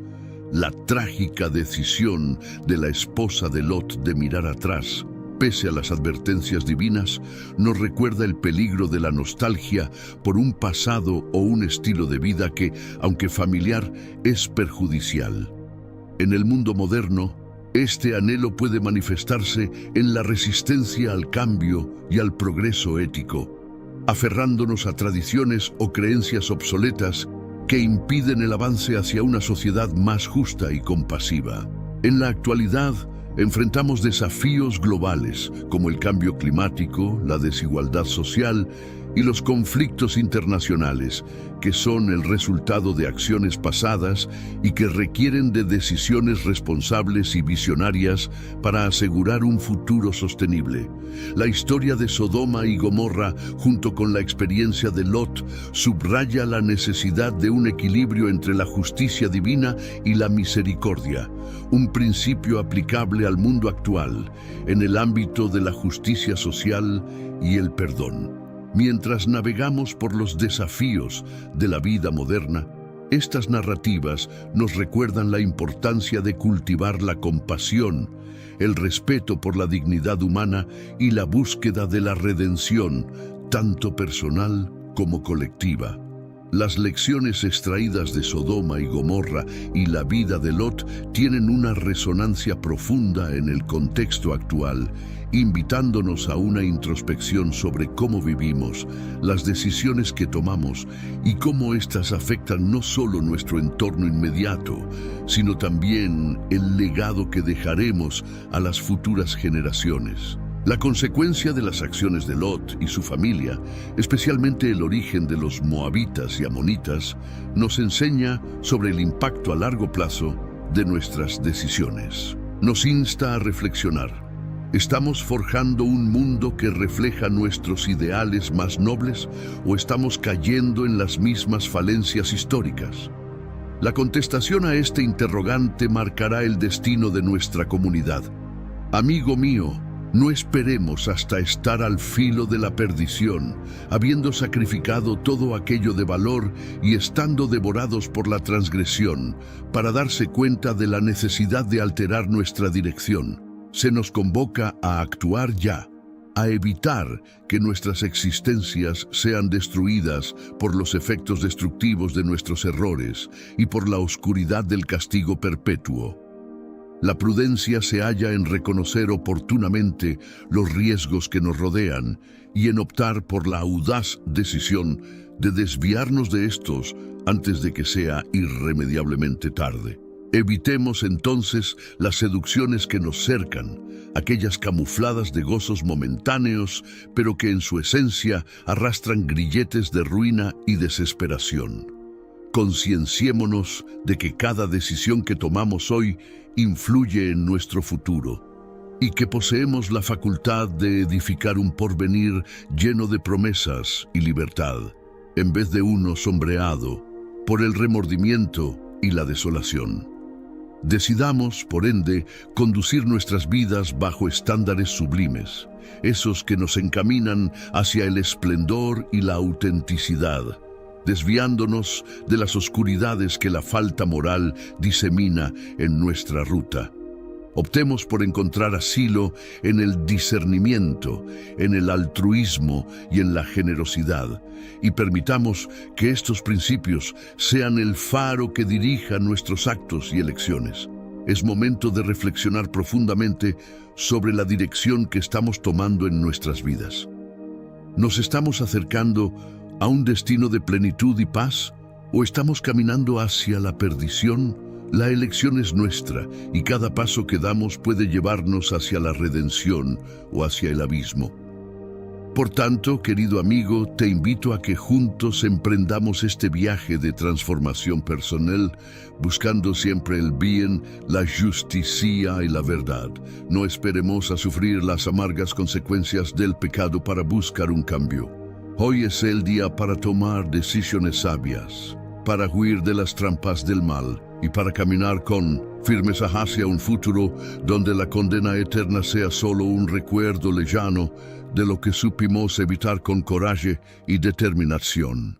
La trágica decisión de la esposa de Lot de mirar atrás, pese a las advertencias divinas, nos recuerda el peligro de la nostalgia por un pasado o un estilo de vida que, aunque familiar, es perjudicial. En el mundo moderno, este anhelo puede manifestarse en la resistencia al cambio y al progreso ético, aferrándonos a tradiciones o creencias obsoletas que impiden el avance hacia una sociedad más justa y compasiva. En la actualidad, enfrentamos desafíos globales como el cambio climático, la desigualdad social y los conflictos internacionales, que son el resultado de acciones pasadas y que requieren de decisiones responsables y visionarias para asegurar un futuro sostenible. La historia de Sodoma y Gomorra, junto con la experiencia de Lot, subraya la necesidad de un equilibrio entre la justicia divina y la misericordia, un principio aplicable al mundo actual, en el ámbito de la justicia social y el perdón. Mientras navegamos por los desafíos de la vida moderna, estas narrativas nos recuerdan la importancia de cultivar la compasión, el respeto por la dignidad humana y la búsqueda de la redención, tanto personal como colectiva. Las lecciones extraídas de Sodoma y Gomorra y la vida de Lot tienen una resonancia profunda en el contexto actual, invitándonos a una introspección sobre cómo vivimos, las decisiones que tomamos y cómo éstas afectan no solo nuestro entorno inmediato, sino también el legado que dejaremos a las futuras generaciones. La consecuencia de las acciones de Lot y su familia, especialmente el origen de los moabitas y amonitas, nos enseña sobre el impacto a largo plazo de nuestras decisiones. Nos insta a reflexionar. ¿Estamos forjando un mundo que refleja nuestros ideales más nobles o estamos cayendo en las mismas falencias históricas? La contestación a este interrogante marcará el destino de nuestra comunidad. Amigo mío, no esperemos hasta estar al filo de la perdición, habiendo sacrificado todo aquello de valor y estando devorados por la transgresión, para darse cuenta de la necesidad de alterar nuestra dirección. Se nos convoca a actuar ya, a evitar que nuestras existencias sean destruidas por los efectos destructivos de nuestros errores y por la oscuridad del castigo perpetuo. La prudencia se halla en reconocer oportunamente los riesgos que nos rodean y en optar por la audaz decisión de desviarnos de estos antes de que sea irremediablemente tarde. Evitemos entonces las seducciones que nos cercan, aquellas camufladas de gozos momentáneos, pero que en su esencia arrastran grilletes de ruina y desesperación. Concienciémonos de que cada decisión que tomamos hoy influye en nuestro futuro y que poseemos la facultad de edificar un porvenir lleno de promesas y libertad, en vez de uno sombreado por el remordimiento y la desolación. Decidamos, por ende, conducir nuestras vidas bajo estándares sublimes, esos que nos encaminan hacia el esplendor y la autenticidad, desviándonos de las oscuridades que la falta moral disemina en nuestra ruta. Optemos por encontrar asilo en el discernimiento, en el altruismo y en la generosidad, y permitamos que estos principios sean el faro que dirija nuestros actos y elecciones. Es momento de reflexionar profundamente sobre la dirección que estamos tomando en nuestras vidas. ¿Nos estamos acercando a un destino de plenitud y paz o estamos caminando hacia la perdición? La elección es nuestra y cada paso que damos puede llevarnos hacia la redención o hacia el abismo. Por tanto, querido amigo, te invito a que juntos emprendamos este viaje de transformación personal, buscando siempre el bien, la justicia y la verdad. No esperemos a sufrir las amargas consecuencias del pecado para buscar un cambio. Hoy es el día para tomar decisiones sabias, para huir de las trampas del mal y para caminar con firmeza hacia un futuro donde la condena eterna sea solo un recuerdo lejano de lo que supimos evitar con coraje y determinación.